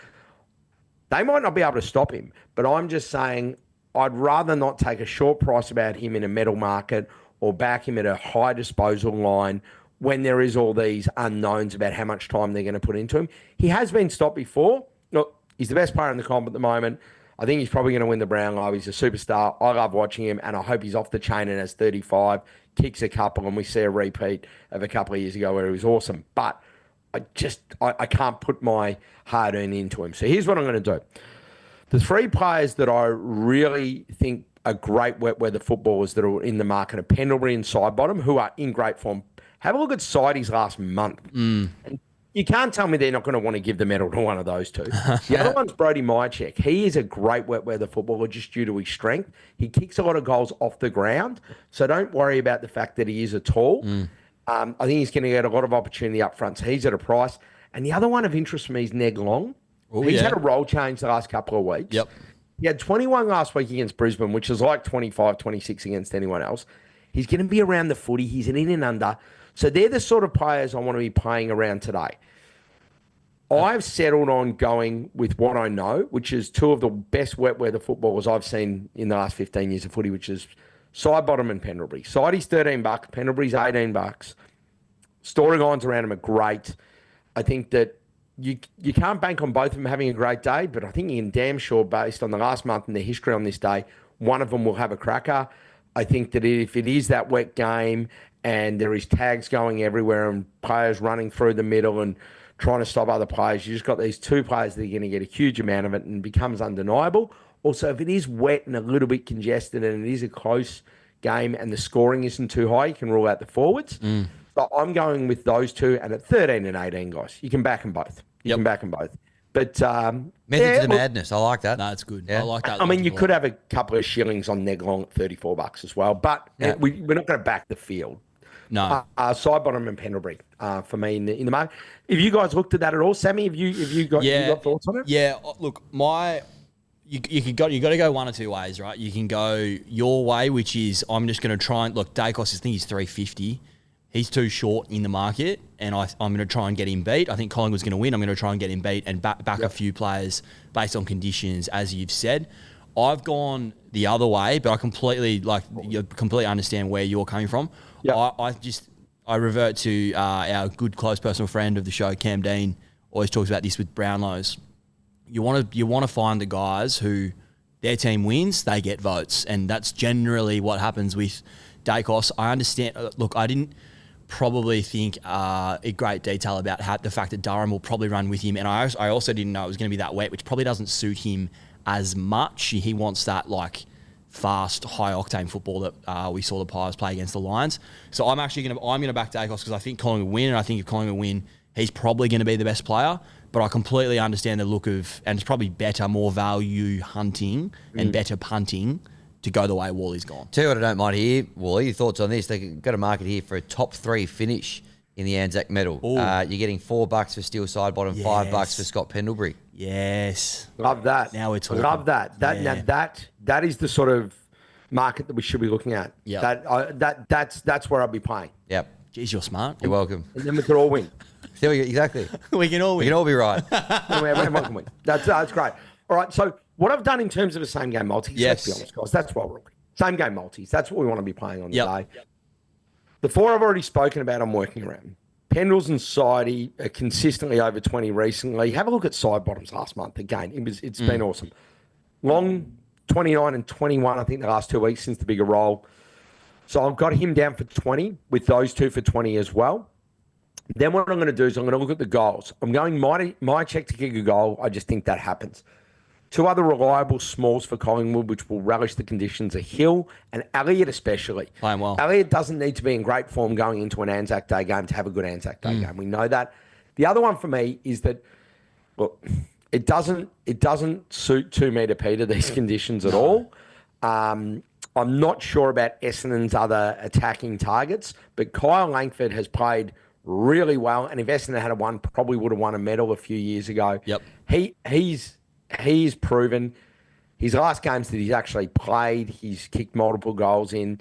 They might not be able to stop him, but I'm just saying I'd rather not take a short price about him in a medal market or back him at a high disposal line when there is all these unknowns about how much time they're going to put into him. He has been stopped before. Look, he's the best player in the comp at the moment. I think he's probably going to win the Brownlow. He's a superstar. I love watching him, and I hope he's off the chain and has 35, kicks a couple, and we see a repeat of a couple of years ago where he was awesome. But I can't put my hard-earned into him. So here's what I'm going to do. The three players that I really think are great wet weather footballers that are in the market are Pendlebury and Sidebottom, who are in great form. Have a look at Sidey's last month. And you can't tell me they're not going to want to give the medal to one of those two. The other one's Brody Myercheck. He is a great wet weather footballer just due to his strength. He kicks a lot of goals off the ground, so don't worry about the fact that he is a tall. I think he's going to get a lot of opportunity up front, so he's at a price. And the other one of interest for me is Neg Long. He's had a role change the last couple of weeks. Yep. He had 21 last week against Brisbane, which is like 25, 26 against anyone else. He's going to be around the footy. He's an in and under. So they're the sort of players I want to be playing around today. I've settled on going with what I know, which is two of the best wet weather footballers I've seen in the last 15 years of footy, which is Sidebottom and Pendlebury. Sidey's $13, Pendlebury's $18. Storylines around them are great. I think that you can't bank on both of them having a great day, but I think you can damn sure, based on the last month and the history on this day, one of them will have a cracker. I think that if it is that wet game and there is tags going everywhere and players running through the middle and trying to stop other players, you just got these two players that are going to get a huge amount of it and becomes undeniable. Also, if it is wet and a little bit congested and it is a close game and the scoring isn't too high, you can rule out the forwards. So I'm going with those two, and at 13 and 18, guys, you can back them both. You can back them both. But Method to the madness. I like that. No, it's good. Yeah. I like that. I mean, you could have a couple of shillings on Neglong at $34 as well, but we're not going to back the field. No. Sidebottom and Pendlebury for me in the market. Have you guys looked at that at all, Sammy? Have you got thoughts on it? Yeah. Look, you got to go one or two ways, right? You can go your way, which is I'm just going to try and look. Dacos, I think he's $350. He's too short in the market, and I'm going to try and get him beat. I think Collingwood's going to win. I'm going to try and get him beat and back a few players based on conditions, as you've said. I've gone the other way, but I completely understand where you're coming from. Yep. I revert to our good close personal friend of the show, Cam Dean, always talks about this with Brownlows. You want to find the guys who their team wins, they get votes, and that's generally what happens with Dacos. I understand. Look, I didn't probably think in great detail about the fact that Durham will probably run with him, and I also didn't know it was going to be that wet, which probably doesn't suit him as much. He wants that fast, high octane football that we saw the Pies play against the Lions. So I'm going to back Dacos because I think Collingwood will win, and I think if Collingwood win, he's probably going to be the best player. But I completely understand the look of, and it's probably better, more value hunting and better punting to go the way Wally's gone. Tell you what I don't mind here, Wally, your thoughts on this. They've got a market here for a top 3 finish in the ANZAC medal. You're getting $4 for Steele Sidebottom, $5 for Scott Pendlebury. Yes. Love that. Now we're talking. Love that. That is the sort of market that we should be looking at. Yeah. That's where I'll be playing. Yep. Jeez, you're smart. You're welcome. And then we could all win. Exactly. We can all win. We can all be right. Everyone can win. That's great. All right. So what I've done in terms of a same game multi, let's be honest, guys, that's what we're looking. Same game multis. That's what we want to be playing on today. The 4 I've already spoken about, I'm working around. Pendles and Sidey are consistently over 20 recently. Have a look at side bottoms last month. Again, it's been awesome. Long, 29 and 21, I think, the last 2 weeks since the bigger roll. So I've got him down for 20 with those two for 20 as well. Then what I'm going to do is I'm going to look at the goals. I'm going my check to kick a goal. I just think that happens. Two other reliable smalls for Collingwood, which will relish the conditions, are Hill and Elliott especially. Playing well. Elliott doesn't need to be in great form going into an ANZAC Day game to have a good ANZAC Day game. We know that. The other one for me is that, look, it doesn't suit 2 metre Peter, these conditions at all. I'm not sure about Essendon's other attacking targets, but Kyle Langford has played really well, and if Essendon had won, probably would have won a medal a few years ago. Yep. He's proven his last games that he's actually played, he's kicked multiple goals in.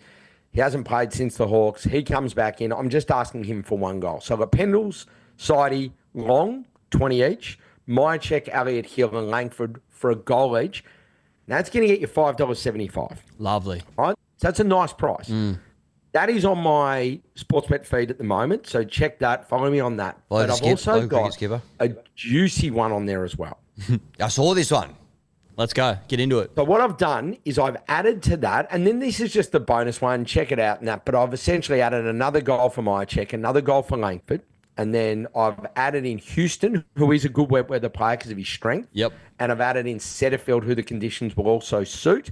He hasn't played since the Hawks. He comes back in. I'm just asking him for 1 goal. So I've got Pendles, Sidey, Long, 20 each. My check, Elliott, Hill, and Langford for a goal each. Now it's going to get you $5.75. Lovely. Right? So that's a nice price. That is on my Sportsbet feed at the moment. So check that. Follow me on that. But I've also got a juicy one on there as well. I saw this one. Let's go. Get into it. So what I've done is I've added to that, and then this is just the bonus one. Check it out and that. But I've essentially added another goal for my check, another goal for Langford, and then I've added in Houston, who is a good wet weather player because of his strength. Yep. And I've added in Setterfield, who the conditions will also suit,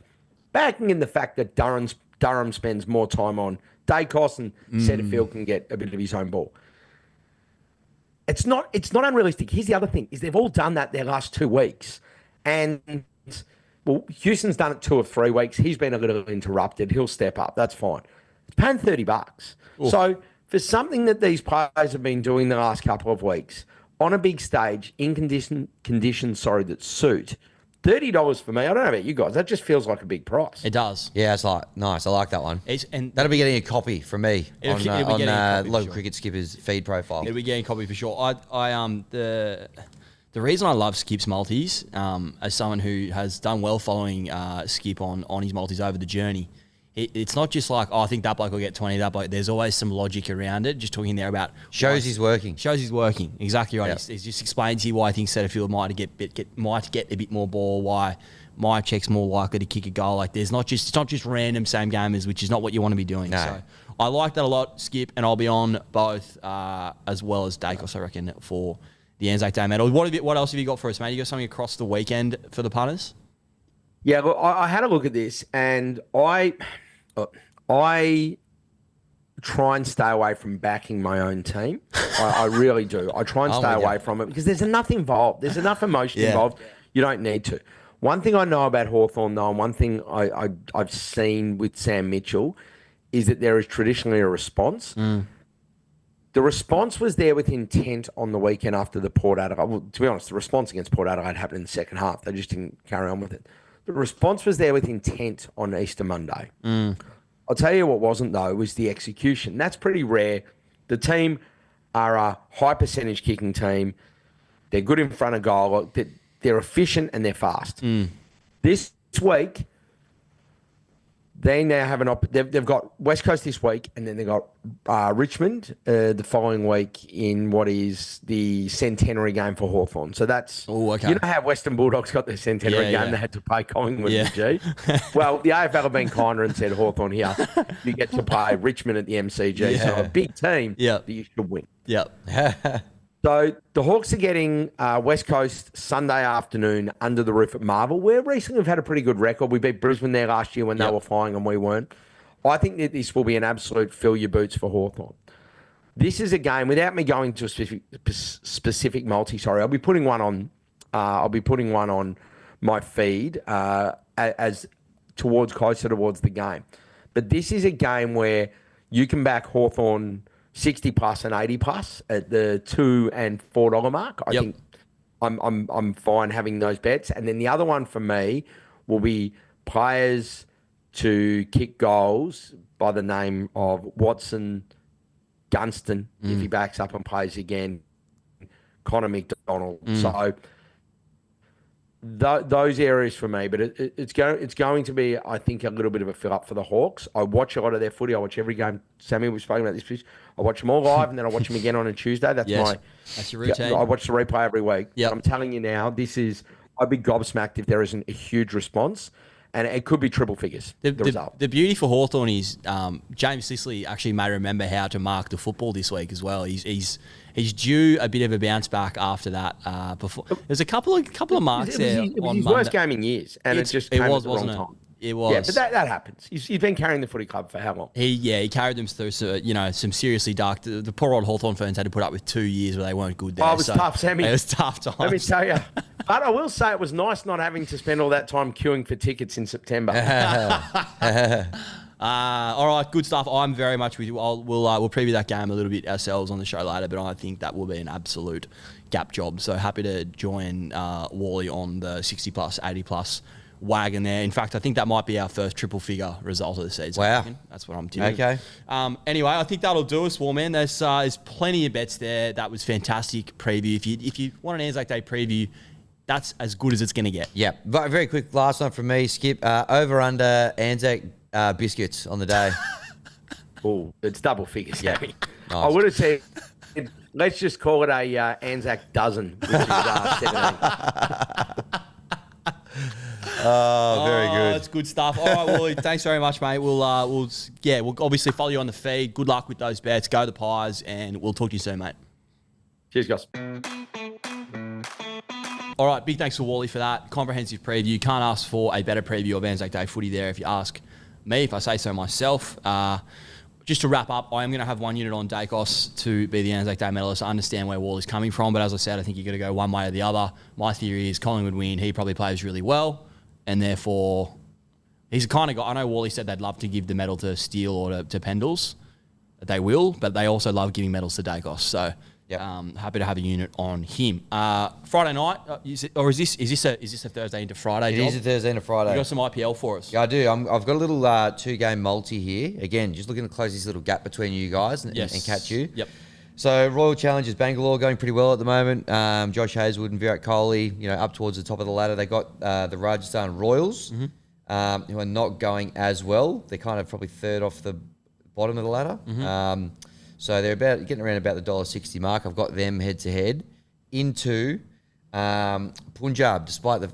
backing in the fact that Durham spends more time on Dacos and Setterfield can get a bit of his own ball. It's not unrealistic. Here's the other thing, is they've all done that their last 2 weeks. And, well, Houston's done it 2 or 3 weeks. He's been a little interrupted. He'll step up. That's fine. It's paying $30. Oof. So for something that these players have been doing the last couple of weeks, on a big stage, in conditions that suit, $30 for me. I don't know about you guys. That just feels like a big price. It does. Yeah, it's like nice. I like that one. And that'll be getting a copy from me on local sure. cricket skippers feed profile. It'll be getting a copy for sure. The reason I love Skip's multis, as someone who has done well following Skip on his multis over the journey, it's not just like, I think that bloke will get 20, that bloke. There's always some logic around it. Just talking there about he's working. Shows he's working. Exactly right. Yep. He's just explained to you why I think Setterfield might get a bit more ball. Why my check's more likely to kick a goal. Like it's not just random same gamers, which is not what you want to be doing. No. So I like that a lot, Skip, and I'll be on both as well as Dacos, I reckon, for the ANZAC Day medal. What else have you got for us, mate? You got something across the weekend for the punters? Yeah, look, I had a look at this, and I try and stay away from backing my own team. I really do. I try and stay away from it because there's enough involved. There's enough emotion involved. You don't need to. One thing I know about Hawthorn, though, and one thing I've seen with Sam Mitchell is that there is traditionally a response. The response was there with intent on the weekend after the Port Adelaide. Well, to be honest, the response against Port Adelaide happened in the second half. They just didn't carry on with it. The response was there with intent on Easter Monday. I'll tell you what wasn't, though, was the execution. That's pretty rare. The team are a high percentage kicking team. They're good in front of goal. They're efficient and they're fast. This week, they now have they've got West Coast this week, and then they've got Richmond the following week in what is the centenary game for Hawthorn. So that's, you know how Western Bulldogs got their centenary game? They had to play Collingwood in the G. Well, the AFL have been kinder and said, Hawthorn here, you get to play Richmond at the MCG. So a big team that you should win. So the Hawks are getting West Coast Sunday afternoon under the roof at Marvel, where recently we've had a pretty good record. We beat Brisbane there last year when they were flying and we weren't. I think that this will be an absolute fill your boots for Hawthorn. This is a game, without me going to a specific multi, I'll be putting one on. I'll be putting one on my feed as closer towards the game. But this is a game where you can back Hawthorn 60 plus and 80 plus at the $2 and $4 mark. I think I'm fine having those bets. And then the other one for me will be players to kick goals by the name of Watson, Gunston, if he backs up and plays again, Connor McDonald. So those areas for me, but it's going to be, I think, a little bit of a fill up for the Hawks. I watch a lot of their footy. I watch every game. Sammy, we've spoken about this. I watch them all live, and then I watch them again on a Tuesday. That's that's your routine. I watch the replay every week. Yep. But I'm telling you now, I'd be gobsmacked if there isn't a huge response, and it could be triple figures. The result. The beauty for Hawthorn is James Sicily actually may remember how to mark the football this week as well. He's due a bit of a bounce back after that. Before there's a couple of marks there. It was his worst game in years, and it just came at the wrong time. It was. Yeah, but that happens. He's been carrying the footy club for how long? He carried them through some seriously dark. The poor old Hawthorn fans had to put up with 2 years where they weren't good there. Oh, it was tough, Sammy. It was tough times. Let me tell you. But I will say it was nice not having to spend all that time queuing for tickets in September. All right, good stuff. I'm very much with you. We'll preview that game a little bit ourselves on the show later, but I think that will be an absolute gap job. So happy to join Walley on the 60 plus, 80 plus wagon there. In fact, I think that might be our first triple figure result of the season. Wow. That's what I'm doing. Okay. Anyway, I think that'll do us, man. There's plenty of bets there. That was fantastic preview. If you want an Anzac Day preview, that's as good as it's going to get. Yeah. Very quick last one from me, Skip. Over under Anzac biscuits on the day. Oh, it's double figures, Yeah. Sammy. Nice. I would have said, let's just call it a Anzac dozen, which is 17. Oh, very good. That's good stuff. All right, Wally, thanks very much, mate. We'll obviously follow you on the feed. Good luck with those bets. Go the Pies, and we'll talk to you soon, mate. Cheers, guys. All right, big thanks to Wally for that comprehensive preview. Can't ask for a better preview of Anzac Day footy there if you ask me, if I say so myself. Just to wrap up, I am going to have one unit on Dacos to be the Anzac Day medalist. I understand where Wally's coming from, but as I said, I think you're going to go one way or the other. My theory is Collingwood win. He probably plays really well, and therefore he's the kind of guy. I know Wally said they'd love to give the medal to Steele or to Pendles. They will, but they also love giving medals to Dacos. So Yep. Happy to have a unit on him. Friday night, is this a Thursday into Friday? It is a Thursday into Friday. You got some IPL for us? Yeah, I do. I've got a little 2-game multi here. Again, just looking to close this little gap between you guys and catch you. Yep. So Royal Challengers Bangalore going pretty well at the moment. Josh Hazlewood and Virat Kohli, up towards the top of the ladder. They got the Rajasthan Royals, who are not going as well. They're kind of probably third off the bottom of the ladder. So they're getting around about the $1.60 mark. I've got them head to head into Punjab, despite the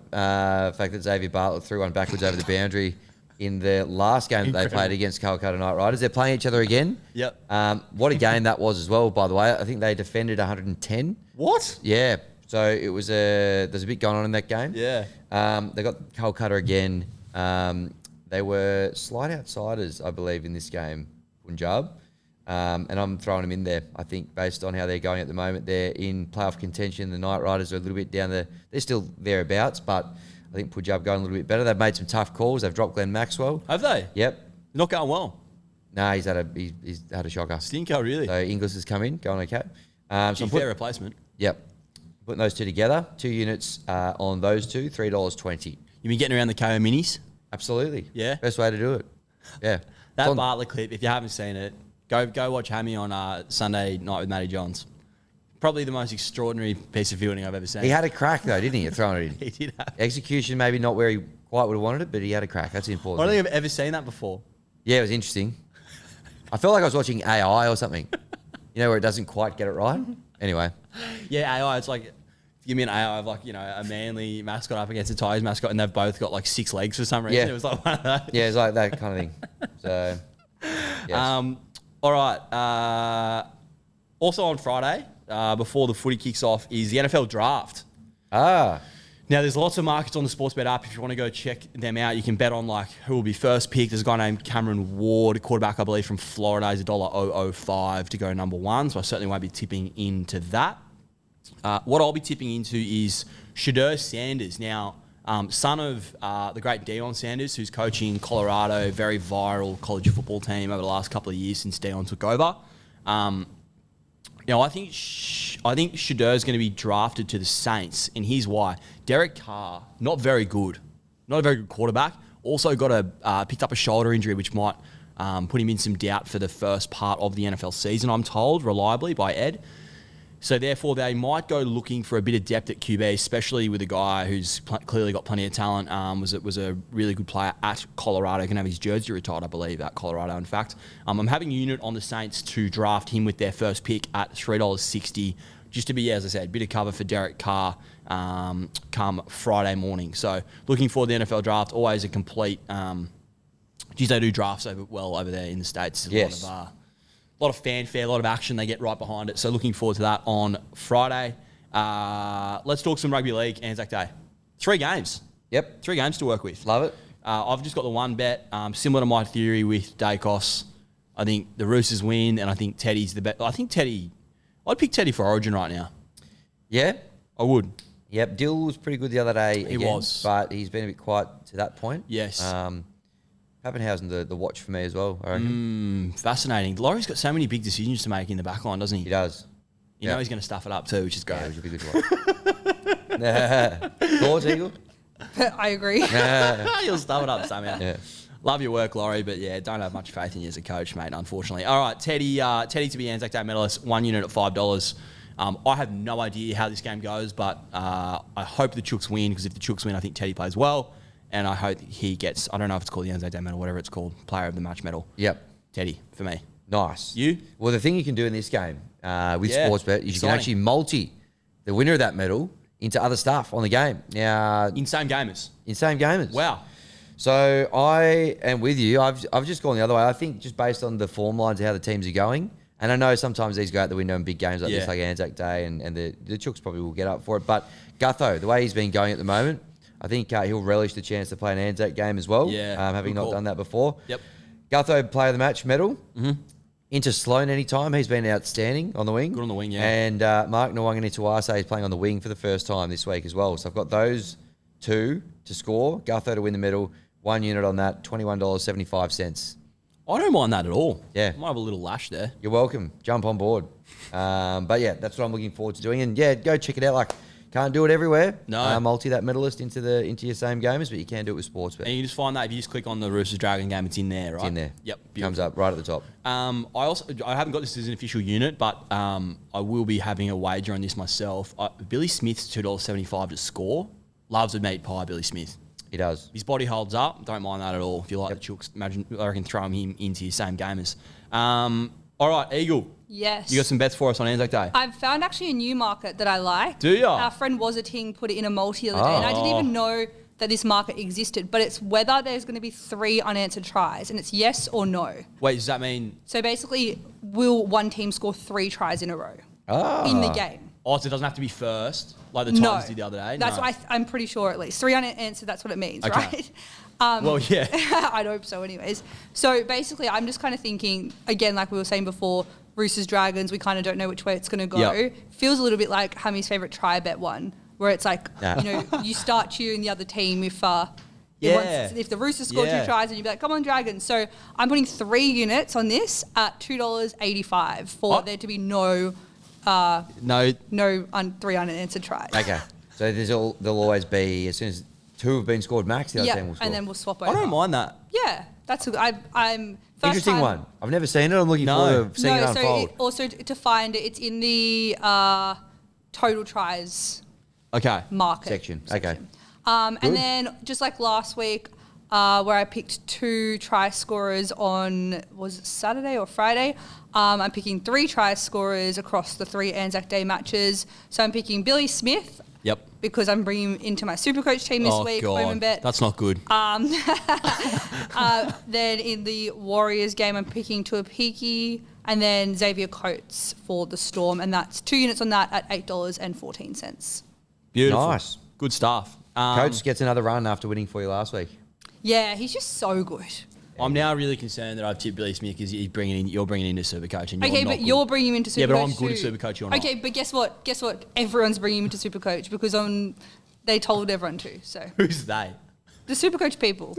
fact that Xavier Bartlett threw one backwards over the boundary in the last game that they played against Calcutta Knight Riders. They're playing each other again. Yep. What a game that was as well, by the way. I think they defended 110. What? Yeah. So it was there's a bit going on in that game. Yeah. They got Calcutta again. They were slight outsiders, I believe, in this game, Punjab. And I'm throwing them in there, I think, based on how they're going at the moment. They're in playoff contention. The Knight Riders are a little bit down there. They're still thereabouts, but I think Punjab going a little bit better. They've made some tough calls. They've dropped Glenn Maxwell. Have they? Yep. Not going well. No, he's had a shocker. Stinko, really? So Inglis has come in, going okay. Fair replacement. Yep. Putting those two together, 2 units on those two, $3.20. You've been getting around the KO minis? Absolutely. Yeah. Best way to do it. Yeah. That Bartlett clip, if you haven't seen it, go watch Hammy on Sunday night with Matty Johns. Probably the most extraordinary piece of fielding I've ever seen. He had a crack though, didn't he? Throwing it in. He did have. Execution maybe not where he quite would have wanted it, but he had a crack. That's I important. don't think I've ever seen that before. Yeah, it was interesting. I felt like I was watching AI or something. Where it doesn't quite get it right. Anyway. Yeah, AI. It's like, give me an AI of a Manly mascot up against a Tigers mascot, and they've both got like 6 legs for some reason. Yeah. It was like one of those. Yeah, it's like that kind of thing. So, yes. All right. Also on Friday, before the footy kicks off, is the NFL draft. Now, there's lots of markets on the Sportsbet app. If you want to go check them out, you can bet on who will be first picked. There's a guy named Cameron Ward, a quarterback, I believe, from Florida. He's $1.005 to go number 1, so I certainly won't be tipping into that. What I'll be tipping into is Shedeur Sanders. Now, son of the great Deion Sanders, who's coaching Colorado, very viral college football team over the last couple of years since Deion took over. I think Shedeur is going to be drafted to the Saints, and here's why. Derek Carr, not very good. Not a very good quarterback. Also picked up a shoulder injury, which might put him in some doubt for the first part of the NFL season, I'm told, reliably by Ed. So therefore, they might go looking for a bit of depth at QB, especially with a guy who's clearly got plenty of talent. Was a really good player at Colorado. Can have his jersey retired, I believe, at Colorado. In fact, I'm having a unit on the Saints to draft him with their first pick at $3.60, just to be, as I said, a bit of cover for Derek Carr come Friday morning. So looking forward to the NFL draft. Always a complete. Geez, they do drafts over there in the States. Yes. A lot of fanfare, a lot of action. They get right behind it. So looking forward to that on Friday. Let's talk some rugby league, Anzac Day. 3 games. Yep. 3 games to work with. Love it. I've just got the one bet, similar to my theory with Dacos. I think the Roosters win, and I think Teddy's the bet. I think Teddy... I'd pick Teddy for Origin right now. Yeah? I would. Yep. Dill was pretty good the other day. He again, was. But he's been a bit quiet to that point. Yes. Pappenhausen, the watch for me as well, I reckon. Fascinating. Laurie's got so many big decisions to make in the back line, doesn't he? He does. You know he's going to stuff it up too, which is great. Yeah, which will be good to watch. Thoughts, Eagle? I agree. You'll stuff it up somehow. Yeah. Love your work, Laurie, but yeah, don't have much faith in you as a coach, mate, unfortunately. All right, Teddy to be Anzac Day medalist, 1 unit at $5. I have no idea how this game goes, but I hope the Chooks win, because if the Chooks win, I think Teddy plays well. And I hope he gets, I don't know if it's called the Anzac Day medal, whatever it's called, player of the match medal. Yep. Teddy, for me. Nice. You? Well, the thing you can do in this game with Yeah, Sportsbet is you exciting. can actually multi the winner of that medal into other stuff on the game. Now, In same gamers. in same gamers. Wow. So I am with you. I've just gone the other way. I think just based on the form lines of how the teams are going, and I know sometimes these go out the window in big games like this, like Anzac Day, and the Chooks probably will get up for it. But Gutho, the way he's been going at the moment, I think he'll relish the chance to play an Anzac game as well, having not done that before. Yep. Gutho, player of the match medal. Mm-hmm. Into Sloan anytime. He's been outstanding on the wing. Good on the wing, yeah. And Mark Nwangani-Tuase is playing on the wing for the first time this week as well. So I've got those 2 to score. Gutho to win the medal. 1 unit on that, $21.75. I don't mind that at all. Yeah. Might have a little lash there. You're welcome. Jump on board. But yeah, that's what I'm looking forward to doing. And yeah, go check it out. Like, can't do it everywhere. No. Multi that medalist into your same gamers, but you can do it with Sportsbet. And you just find that if you just click on the Roosters Dragon game, it's in there, right? It's in there. Yep. Comes up right at the top. I haven't got this as an official unit, but I will be having a wager on this myself. Billy Smith's $2.75 to score. Loves a meat pie, Billy Smith. He does. His body holds up. Don't mind that at all. If you like the Chooks, I reckon throw him into your same gamers. All right, Eagle. Yes. You got some bets for us on Anzac Day? I've found actually a new market that I like. Do ya? Our friend Wazating put it in a multi the other day, and I didn't even know that this market existed, but it's whether there's going to be 3 unanswered tries, and it's yes or no. Wait, does that mean... So basically, will one team score 3 tries in a row in the game? Oh, so it doesn't have to be first, like the Titans did the other day? That's No. what I'm pretty sure at least. 3 unanswered, that's what it means, Okay. right? Well, yeah. I'd hope so anyways. So basically, I'm just kind of thinking, again, like we were saying before, Roosters, Dragons, we kind of don't know which way it's going to go. Yep. Feels a little bit like Hammy's favourite try bet one, where it's like, you start cheering the other team if the Roosters score 2 tries, and you'd be like, come on, Dragons. So I'm putting 3 units on this at $2.85 for there to be no 3 unanswered tries. Okay. So there'll always be, as soon as 2 have been scored max, the other team will score. And then we'll swap over. I don't mind that. Yeah, that's I'm first Interesting time, one. I've never seen it. I'm looking forward to seeing it unfold. So also to find it, it's in the total tries Okay. market Section. Okay. And then just like last week, where I picked 2 try scorers on, was it Saturday or Friday? I'm picking 3 try scorers across the 3 Anzac Day matches. So I'm picking Billy Smith. Yep. Because I'm bringing him into my Supercoach team this week. God. Bet. That's not good. Then in the Warriors game, I'm picking Tuapiki and then Xavier Coates for the Storm. And that's 2 units on that at $8.14. Beautiful. Nice. Good stuff. Coach gets another run after winning for you last week. Yeah, he's just so good. I'm now really concerned that I've tipped Billy Smith because you're bringing in into Supercoach. And Okay, not but good. you're bringing him into Supercoach. Yeah, but I'm good at too. Supercoach, you're not. Okay, but guess what? Everyone's bringing him into Supercoach because they told everyone to. So Who's they? the Supercoach people.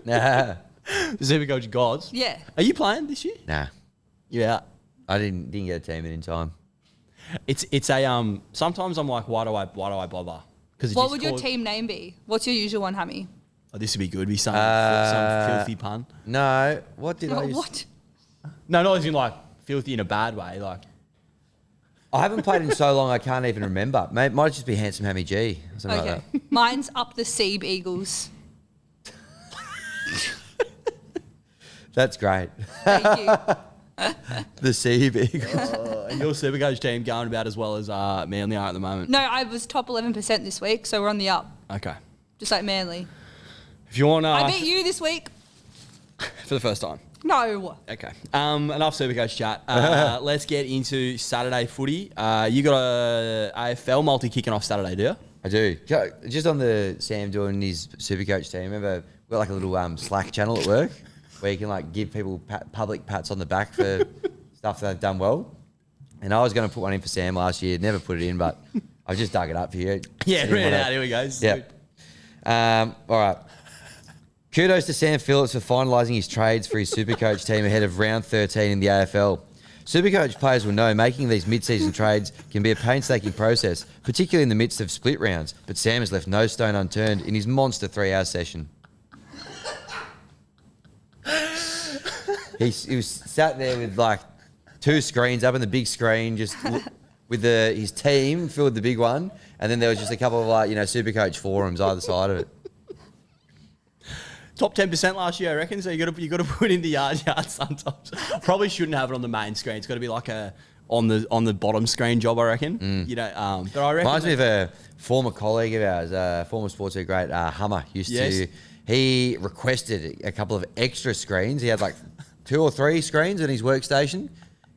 Nah. The Supercoach gods? Yeah. Are you playing this year? Nah. You're out. I didn't get a team in time. It's a sometimes I'm like, why do I bother? Because What would your team name be? What's your usual one, Hammy? Oh, this would be good. Be some filthy pun. No. What did I use? What? No, not as in like filthy in a bad way. Like I haven't played in so long I can't even remember. Might just be Handsome Hammy G. Or something Okay. like that. Mine's up the Seab Eagles. That's great. Thank you. The Seab Eagles. And your Supercoach team going about as well as Manly are at the moment. No, I was top 11% this week, so we're on the up, Okay. just like Manly. If you want I beat you this week. for the first time. No. Okay. Enough Supercoach chat. Let's get into Saturday footy. You got a AFL multi kicking off Saturday, do you? I do. Just on the Sam doing his Supercoach team, remember we've got like a little Slack channel at work where you can like give people public pats on the back for stuff that they've done well. And I was going to put one in for Sam last year, never put it in, but I just dug it up for you. Yeah, read it out. Here we go. Yeah. All right. Kudos to Sam Phillips for finalising his trades for his Supercoach team ahead of round 13 in the AFL. Supercoach players will know making these mid-season trades can be a painstaking process, particularly in the midst of split rounds, but Sam has left no stone unturned in his monster 3-hour session. He was sat there with like 2 screens up on the big screen, just with his team filled the big one, and then there was just a couple of like Supercoach forums either side of it. Top 10% last year, I reckon. So you got to put in the yard sometimes. Probably shouldn't have it on the main screen. It's got to be like on the bottom screen job, I reckon. But I reckon Reminds me of a former colleague of ours, former sports great Hammer he requested a couple of extra screens. He had like 2 or 3 screens on his workstation,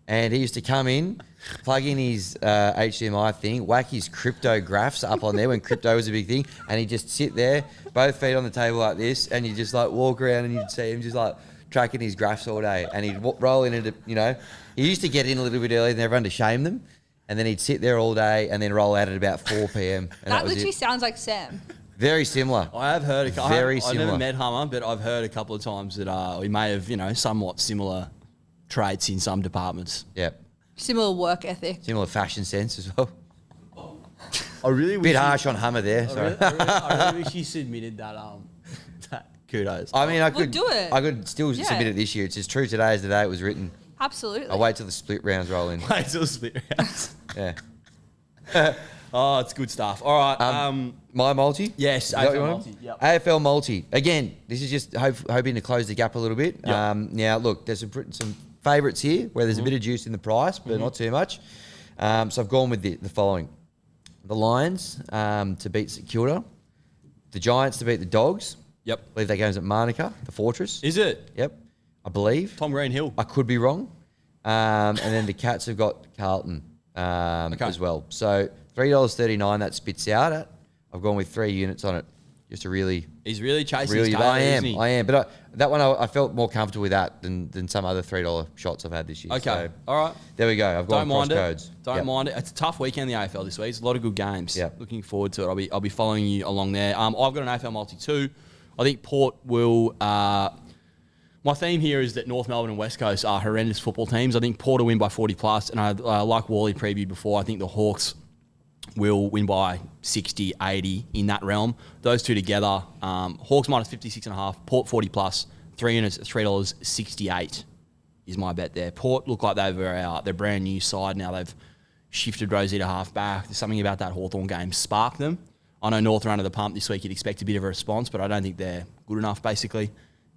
and he used to come in, plug in his HDMI thing, whack his crypto graphs up on there when crypto was a big thing, and he'd just sit there, both feet on the table like this, and you just like walk around and you'd see him just like tracking his graphs all day, and he'd roll in into, he used to get in a little bit earlier than everyone to shame them, and then he'd sit there all day and then roll out at about 4 p.m. And That literally sounds like Sam. Very similar. I have heard Very I've similar. never met Hummer, but I've heard a couple of times that we may have, somewhat similar traits in some departments. Yep. Similar work ethic. Similar fashion sense as well. I really Bit harsh on Hammer there. Sorry. I really wish you submitted that that kudos. I mean, I We'll could do it. I could still submit it this year. It's as true today as the day it was written. Absolutely. I'll wait till the split rounds roll in. Wait till the split rounds. Yeah. Oh, it's good stuff. All right. My multi? Yes, Is that what you AFL want? multi, yep. AFL multi. Again, this is just hoping to close the gap a little bit. Yep. Now, look, there's some favourites here where there's a bit of juice in the price, but not too much. So I've gone with the following. The Lions to beat St Kilda. The Giants to beat the Dogs. Yep. I believe that game's at Manuka, the Fortress. Is it? Yep. I believe. Tom Greenhill. I could be wrong. And then the Cats have got Carlton as well. So $3.39 that spits out at. I've gone with 3 units on it. Just to really... He's really chasing his tail, I am. isn't he? I am. But that one, I felt more comfortable with that than some other $3 shots I've had this year. Okay. So, All right. there we go. I've gone Don't mind cross it. codes. Don't Yep. mind it. It's a tough weekend in the AFL this week. It's a lot of good games. Yep. Looking forward to it. I'll be following you along there. I've got an AFL multi too. I think Port will. My theme here is that North Melbourne and West Coast are horrendous football teams. I think Port will win by 40 plus, and I like Walley previewed before. I think the Hawks will win by 60, 80 in that realm. Those two together, Hawks minus 56.5, Port 40 plus, 3 units at $3.68 is my bet there. Port look like they're brand new side now. They've shifted Rosie to half back. There's something about that Hawthorn game sparked them. I know North are under the pump this week. You'd expect a bit of a response, but I don't think they're good enough, basically.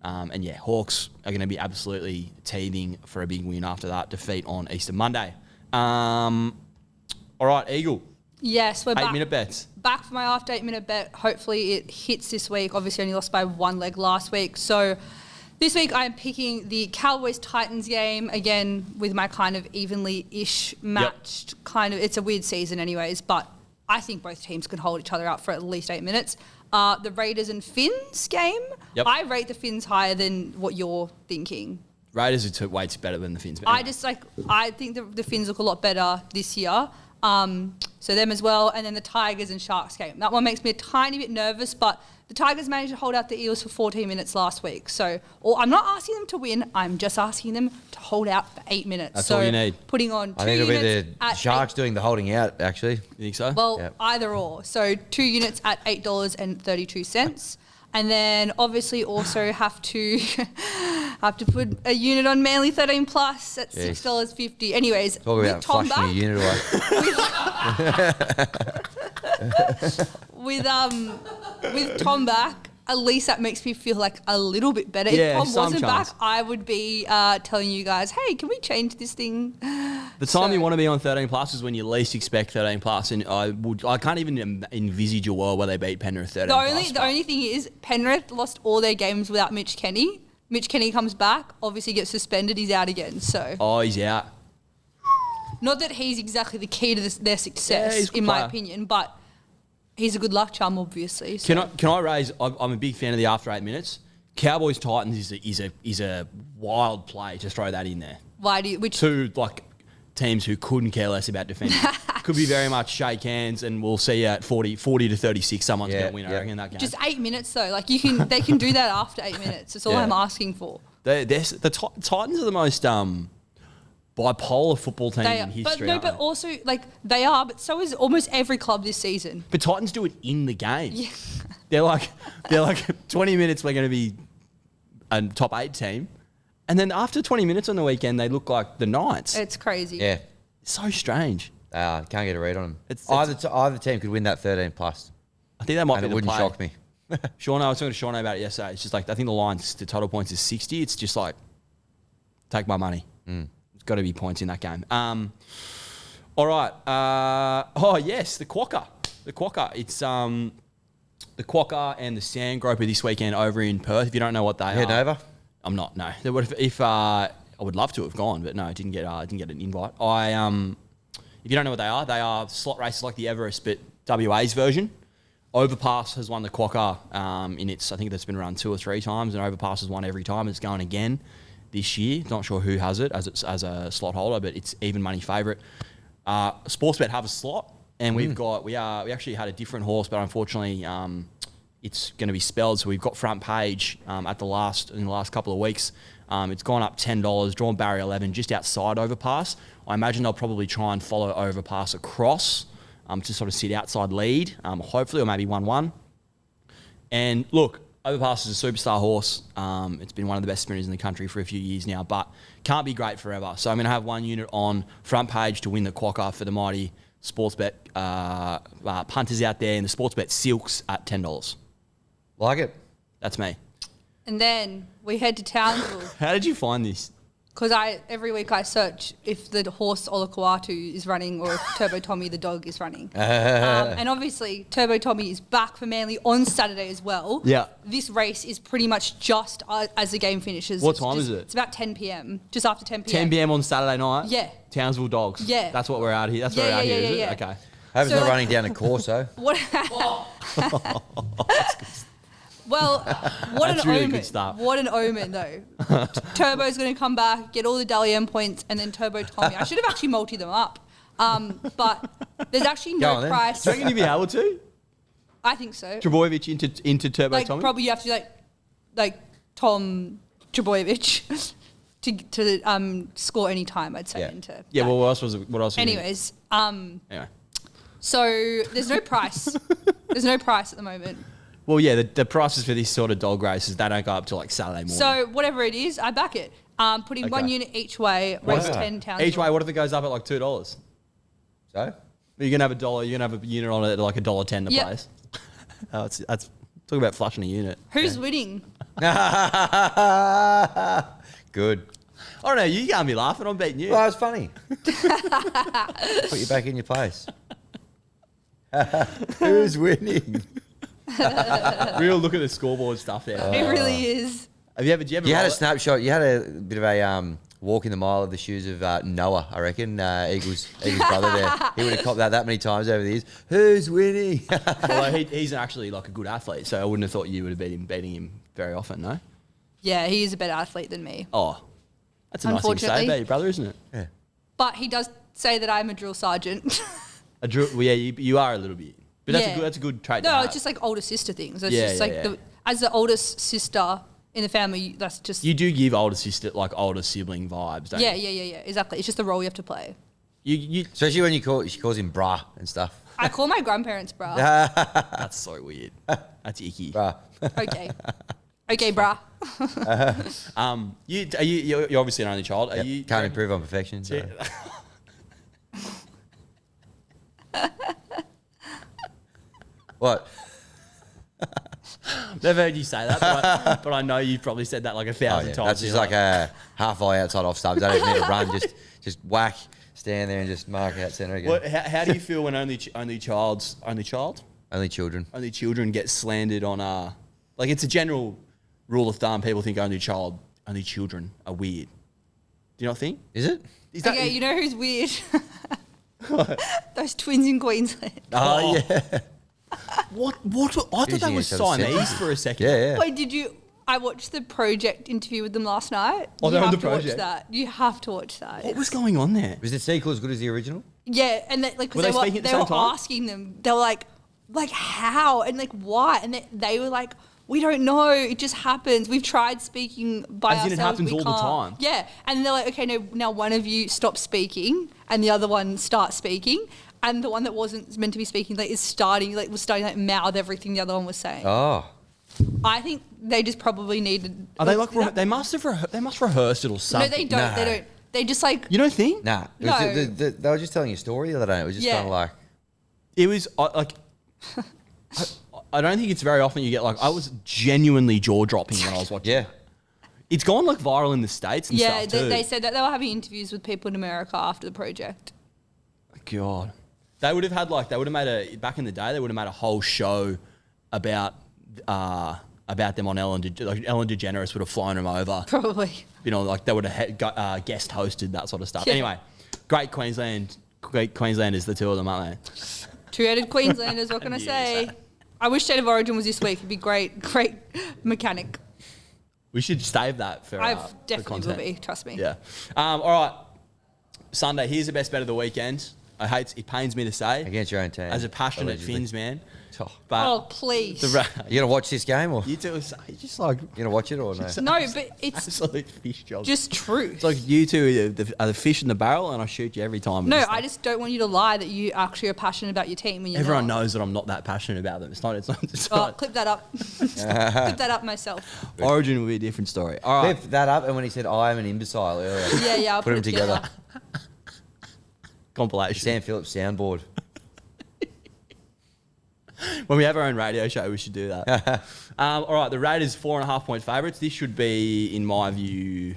And yeah, Hawks are going to be absolutely teething for a big win after that defeat on Easter Monday. All right, Eagle. Yes, we're 8-minute bets. back for my after 8-minute bet. Hopefully it hits this week. Obviously only lost by 1 leg last week. So this week I'm picking the Cowboys-Titans game, again, with my kind of evenly-ish matched kind of... It's a weird season anyways, but I think both teams can hold each other out for at least 8 minutes. The Raiders and Finns game, I rate the Finns higher than what you're thinking. Raiders are way better than the Finns. I think the Finns look a lot better this year. So them as well. And then the Tigers and Sharks game. That one makes me a tiny bit nervous, but the Tigers managed to hold out the Eels for 14 minutes last week. So I'm not asking them to win. I'm just asking them to hold out for 8 minutes. That's all you need. Putting on 2 I think units it'll be the Sharks doing the holding out, actually. You think so? Well, either or. So 2 units at $8.32. And then obviously also have to I have to put a unit on Manly 13 plus at $6.50. Anyways, Talk with about Tom flushing back, a unit away. with Tom back, at least that makes me feel like a little bit better. Yeah, if Tom some wasn't chance. back, I would be telling you guys, hey, can we change this thing? The time you want to be on 13 plus is when you least expect 13 plus, and I can't even envisage a world where they beat Penrith 13 plus. The only thing is Penrith lost all their games without Mitch Kenny. Mitch Kenny comes back, obviously gets suspended, he's out again. So He's out. not that he's exactly the key to their success, he's a good in my player. opinion, but he's a good luck charm, obviously. So. Can I raise? I'm a big fan of the after 8 minutes. Cowboys Titans is a wild play to throw that in there. Why do you? Which Two teams who couldn't care less about defending. Could be very much shake hands, and we'll see at 40 to 36. Someone's going to win. I reckon that game. just 8 minutes though, like they can do that after 8 minutes. That's all Yeah. I'm asking for. The Titans are the most bipolar football team in history. But also like they are, but so is almost every club this season. But Titans do it in the game. Yeah. They're like 20 minutes we're going to be a top 8 team. And then after 20 minutes on the weekend, they look like the Knights. It's crazy. Yeah. It's so strange. Can't get a read on them. It's- Either team could win that 13 plus, I think that might and be it the wouldn't play. shock me. Sean, I was talking to Sean about it yesterday. It's just like, I think the line's, the total points is 60. It's just like, take my money. It's got to be points in that game. All right. Yes, the Quokka. The Quokka. It's the Quokka and the Sand Groper this weekend over in Perth. If you don't know what they are. Heading over? I'm not, no. If I would love to have gone, but no, I didn't get an invite. If you don't know what they are slot races like the Everest, but WA's version. Overpass has won the Quokka in its, I think that's been run 2 or 3 times, and Overpass has won every time. It's going again this year. Not sure who has it as a slot holder, but it's even money favourite. Sportsbet have a slot, and we actually had a different horse, but unfortunately it's going to be spelled. So we've got front page in the last couple of weeks. It's gone up $10, drawn barrier 11 just outside Overpass. I imagine they'll probably try and follow Overpass across to sort of sit outside lead, hopefully, or maybe 1-1. And look, Overpass is a superstar horse. It's been one of the best sprinters in the country for a few years now, but can't be great forever. So I'm going to have one unit on front page to win the Quokka for the mighty Sportsbet punters out there, and the Sportsbet Silks at $10. Like it. That's me. And then we head to Townsville How did you find this? because every week I search if the horse Olakuatu is running or if Turbo Tommy the dog is running. And obviously Turbo Tommy is back for Manly on Saturday as well. Yeah. This race is pretty much just as the game finishes. What time is it? It's about 10 p.m. Just after 10 p.m. 10 p.m. on Saturday night? Yeah. Townsville Dogs? Yeah. That's what we're out here. That's Yeah, what we're out yeah, here, yeah, is yeah, it? yeah. Okay. Hope it's So, not like- running down a Corso. What? Well, what That's an really omen. good stuff. What an omen, though. Turbo's going to come back, get all the Dally M points, and then Turbo Tommy. I should have actually multi them up. But there's actually Go no on then. price. Do you reckon you'd be able to? I think so. Trebojevic into Turbo Like, Tommy? probably you have to like Tom Trebojevic to score any time, I'd say. Yeah. Into Yeah, that. well, what else was it? Anyways, Anyway. so there's no price. There's no price at the moment. Well, yeah, the prices for this sort of dog races, they don't go up till like Saturday morning. So whatever it is, I back it. Putting one Okay. unit each way, race Wow. 10 Townsville. Each way, what if it goes up at like $2? So? You're going to have you're going to have a unit on it at like $1.10 a Yep. place. That's talk about flushing a unit. Who's winning? Good. I don't know, you can't be laughing, I'm beating you. Well, it's funny. Put you back in your place. Who's winning? Real look at the scoreboard stuff there. It really is. Have you ever You had roll a it? snapshot. You had a bit of a walk in the mile of the shoes of Noah, I reckon. Eagles brother there. He would have copped that many times over the years. Who's winning? Although he's actually like a good athlete, so I wouldn't have thought you would have beating him very often, no? Yeah, he is a better athlete than me. Oh, that's a nice thing to say Unfortunately. about your brother, isn't it? Yeah. But he does say that I'm a drill sergeant. Well, yeah, you are a little bit. But Yeah. that's a good trait to No, have. it's just like older sister things. It's Yeah, just yeah, like yeah. as the oldest sister in the family, that's just You do give older sister, like older sibling vibes, don't yeah, you? yeah, exactly. It's just the role you have to play. You Especially when she calls him brah and stuff. I call my grandparents bra. that's so weird. That's icky. Brah. Okay. Okay, brah. You're obviously an only child. Are you Can't improve on perfection. So. What? Never heard you say that, but I know you've probably said that like 1,000 times. That's just like a half volley outside off stubs. I don't need to run. Just whack, stand there and just mark out centre again. How do you feel when only children get slandered on like it's a general rule of thumb. People think only children are weird. Do you not think? Is it? Is that, Okay, you know who's weird? Those twins in Queensland. Oh, yeah. What? I thought that was Siamese for a second. Yeah. Wait, did you? I watched the Project interview with them last night. Oh, You they're on have the to watch Project? that. You have to watch that. What was going on there? Was the sequel as good as the original? Yeah, and they, like, Were because they speaking at the they were same time? asking them, they were like how and like why, and they were like, we don't know, it just happens. We've tried speaking by As in ourselves. it happens we all the can't." time? Yeah, and they're like, okay, no, now one of you stops speaking, and the other one starts speaking, and the one that wasn't meant to be speaking was starting to mouth everything the other one was saying. Oh. I think they just probably needed. Are they like they must rehearse it or No, something? they don't. No. They don't. They just like. You don't think? Nah. No. They were just telling you a story the other day. It was just Yeah. kind of like... It was like. I don't think it's very often you get like I was genuinely jaw dropping when I was watching. Yeah. It's gone like viral in the States and Yeah, stuff too. they said that they were having interviews with people in America after the project. God, they would have made back in the day. They would have made a whole show about them on Ellen. Like Ellen DeGeneres would have flown them over. Probably. You know, like they would have guest hosted that sort of stuff. Yeah. Anyway, great Queenslanders, the two of them, aren't they? Two-headed Queenslanders, what can I Yes. say? I wish State of Origin was this week. It'd be great mechanic. We should save that for I for definitely will content. be, trust me. Yeah. All right. Sunday. Here's the best bet of the weekend. It pains me to say, Against your own team. as a passionate allegedly. Fins man, Oh. but Oh, please. the You going to watch this game or... you two are just like You going to watch it or no? No, but it's absolute fish jobs. just truth. It's like you two are the fish in the barrel, and I shoot you every time. No, It's I like- just don't want you to lie that you actually are passionate about your team when you're everyone not. knows that I'm not that passionate about them. It's not. Oh, not. clip that up. Clip that up myself. Origin will be a different story. All right. Clip that up and when he said, I am an imbecile earlier. Yeah, I'll Put put them it together. Compilation. Sam Phillips soundboard. When we have our own radio show, we should do that. All right, the Raiders 4.5 point favourites. This should be, in my view,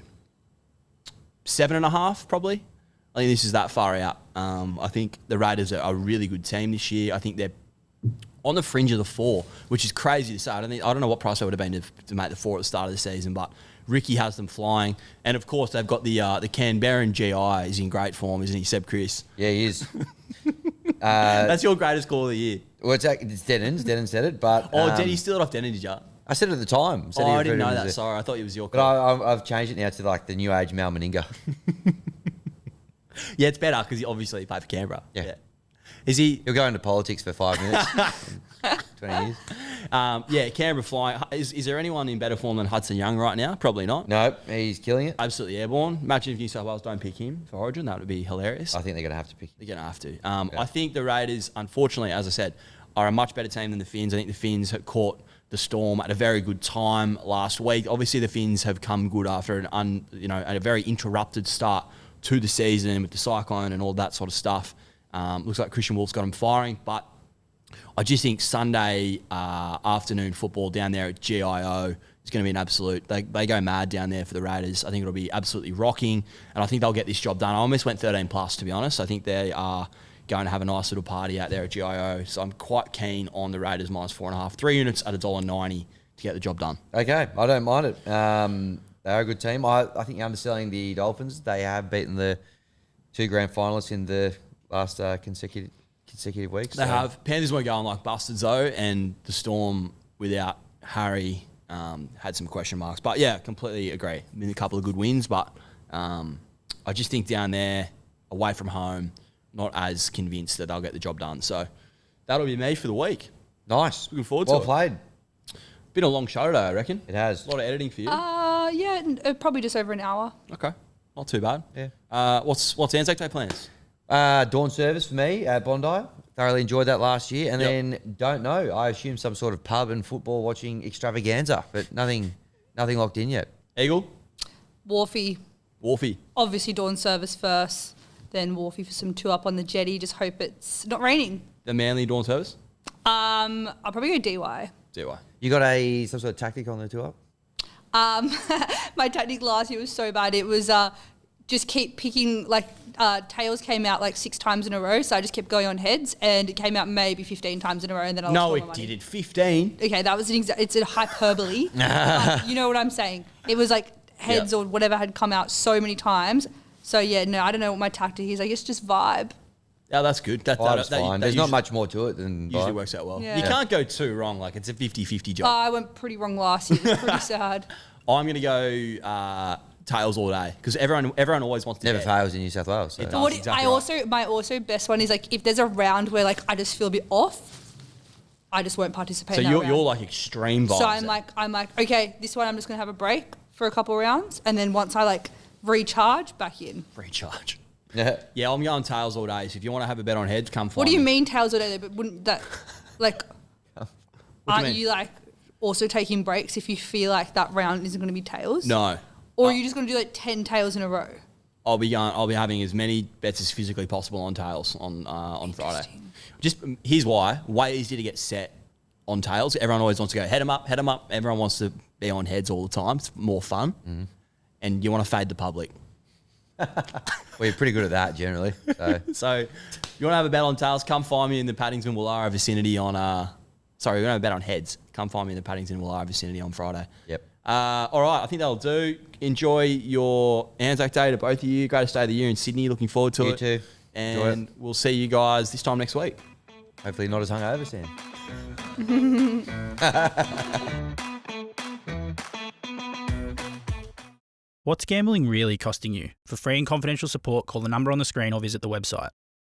7.5 probably. I think this is that far out. I think the Raiders are a really good team this year. I think they're on the fringe of the 4, which is crazy to say. I don't know what price they would have been to make the 4 at the start of the season, but Ricky has them flying, and of course they've got the Canberran GI is in great form, isn't he, Seb Chris? Yeah, he is. That's your greatest call of the year. Well, it's Denon's. Denon said it, but... Did he steal it off Denny, did you? I said it at the time. Said Oh, he I didn't referred know to him that. as a- Sorry, I thought it was your But call. I've changed it now to like the new age Mal Meninga. Yeah, it's better because obviously he played for Canberra. Yeah. Is he? He'll go into politics for 5 minutes. 20 years. Yeah, Canberra flying. Is there anyone in better form than Hudson Young right now? Probably not. No, he's killing it. Absolutely airborne. Imagine if New South Wales don't pick him for Origin. That would be hilarious. I think they're going to have to pick. They're going to have to. I think the Raiders, unfortunately, as I said, are a much better team than the Finns. I think the Finns have caught the Storm at a very good time last week. Obviously, the Finns have come good after a very interrupted start to the season with the cyclone and all that sort of stuff. Looks like Christian Wolf's got them firing, but I just think Sunday afternoon football down there at GIO is going to be an absolute... They go mad down there for the Raiders. I think it'll be absolutely rocking, and I think they'll get this job done. I almost went 13 plus, to be honest. I think they are going to have a nice little party out there at GIO, so I'm quite keen on the Raiders minus 4.5. 3 units at $1.90 to get the job done. Okay, I don't mind it. They're a good team. I think you're underselling the Dolphins. They have beaten the 2 grand finalists in the last consecutive weeks. They have. Panthers weren't going like bastards, though, and the Storm, without Harry, had some question marks. But, yeah, completely agree. Been a couple of good wins, but I just think down there, away from home, not as convinced that they'll get the job done. So that'll be me for the week. Nice. Looking forward to well it. played. Been a long show today, I reckon. It has. A lot of editing for you. Yeah, probably just over an hour. Okay. Not too bad. Yeah. What's Anzac Day plans? Dawn service for me at Bondi. Thoroughly enjoyed that last year. And Yep. then, don't know, I assume some sort of pub and football watching extravaganza, but nothing Nothing locked in yet. Eagle? Wharfie. Wharfie. Obviously dawn service first, then Wharfie for some 2 up on the jetty. Just hope it's not raining. The Manly dawn service? I'll probably go DY. Do I? You got some sort of tactic on the 2 up? My tactic last year was so bad. It was just keep picking, like, tails came out like 6 times in a row, so I just kept going on heads, and it came out maybe 15 times in a row, and then I lost all No, my it money. didn't. 15. Okay, that was it's a hyperbole. You know what I'm saying? It was like heads or whatever had come out so many times. So yeah, no, I don't know what my tactic is. I guess just vibe. Yeah, that's good. That Vibe's fine. There's not usually- much more to it than Usually vibe. works out well. Yeah. You can't go too wrong. Like, it's a 50-50 job. I went pretty wrong last year. It was pretty sad. I'm going to go tails all day because everyone always wants to Never bet. fails in New South Wales. So. It does. Exactly right. My best one is like if there's a round where like I just feel a bit off, I just won't participate. So in that you're round. like extreme vibes. So then. I'm like, okay, this one I'm just gonna have a break for a couple rounds, and then once I like recharge, back in. recharge. Yeah. Yeah, I'm going tails all day. So if you want to have a bet on heads, come find What do you me. mean tails all day? But wouldn't that like? you Aren't mean? you like also taking breaks if you feel like that round isn't going to be tails? No. Or are you just going to do like 10 tails in a row? I'll be having as many bets as physically possible on tails on Friday. Just here's why: way easier to get set on tails. Everyone always wants to go head 'em up, head 'em up. Everyone wants to be on heads all the time. It's more fun, and you want to fade the public. Well, you're pretty good at that generally. So. So, you want to have a bet on tails? Come find me in the Paddington Woollahra vicinity on. Sorry, we're going to have a bet on heads. Come find me in the Paddington Woollahra vicinity on Friday. Yep. All right, I think that'll do. Enjoy your ANZAC Day to both of you. Greatest day of the year in Sydney. Looking forward to You it. too. Enjoy And we'll see you guys this time next week. Hopefully not as hungover, Sam. What's gambling really costing you? For free and confidential support, call the number on the screen or visit the website.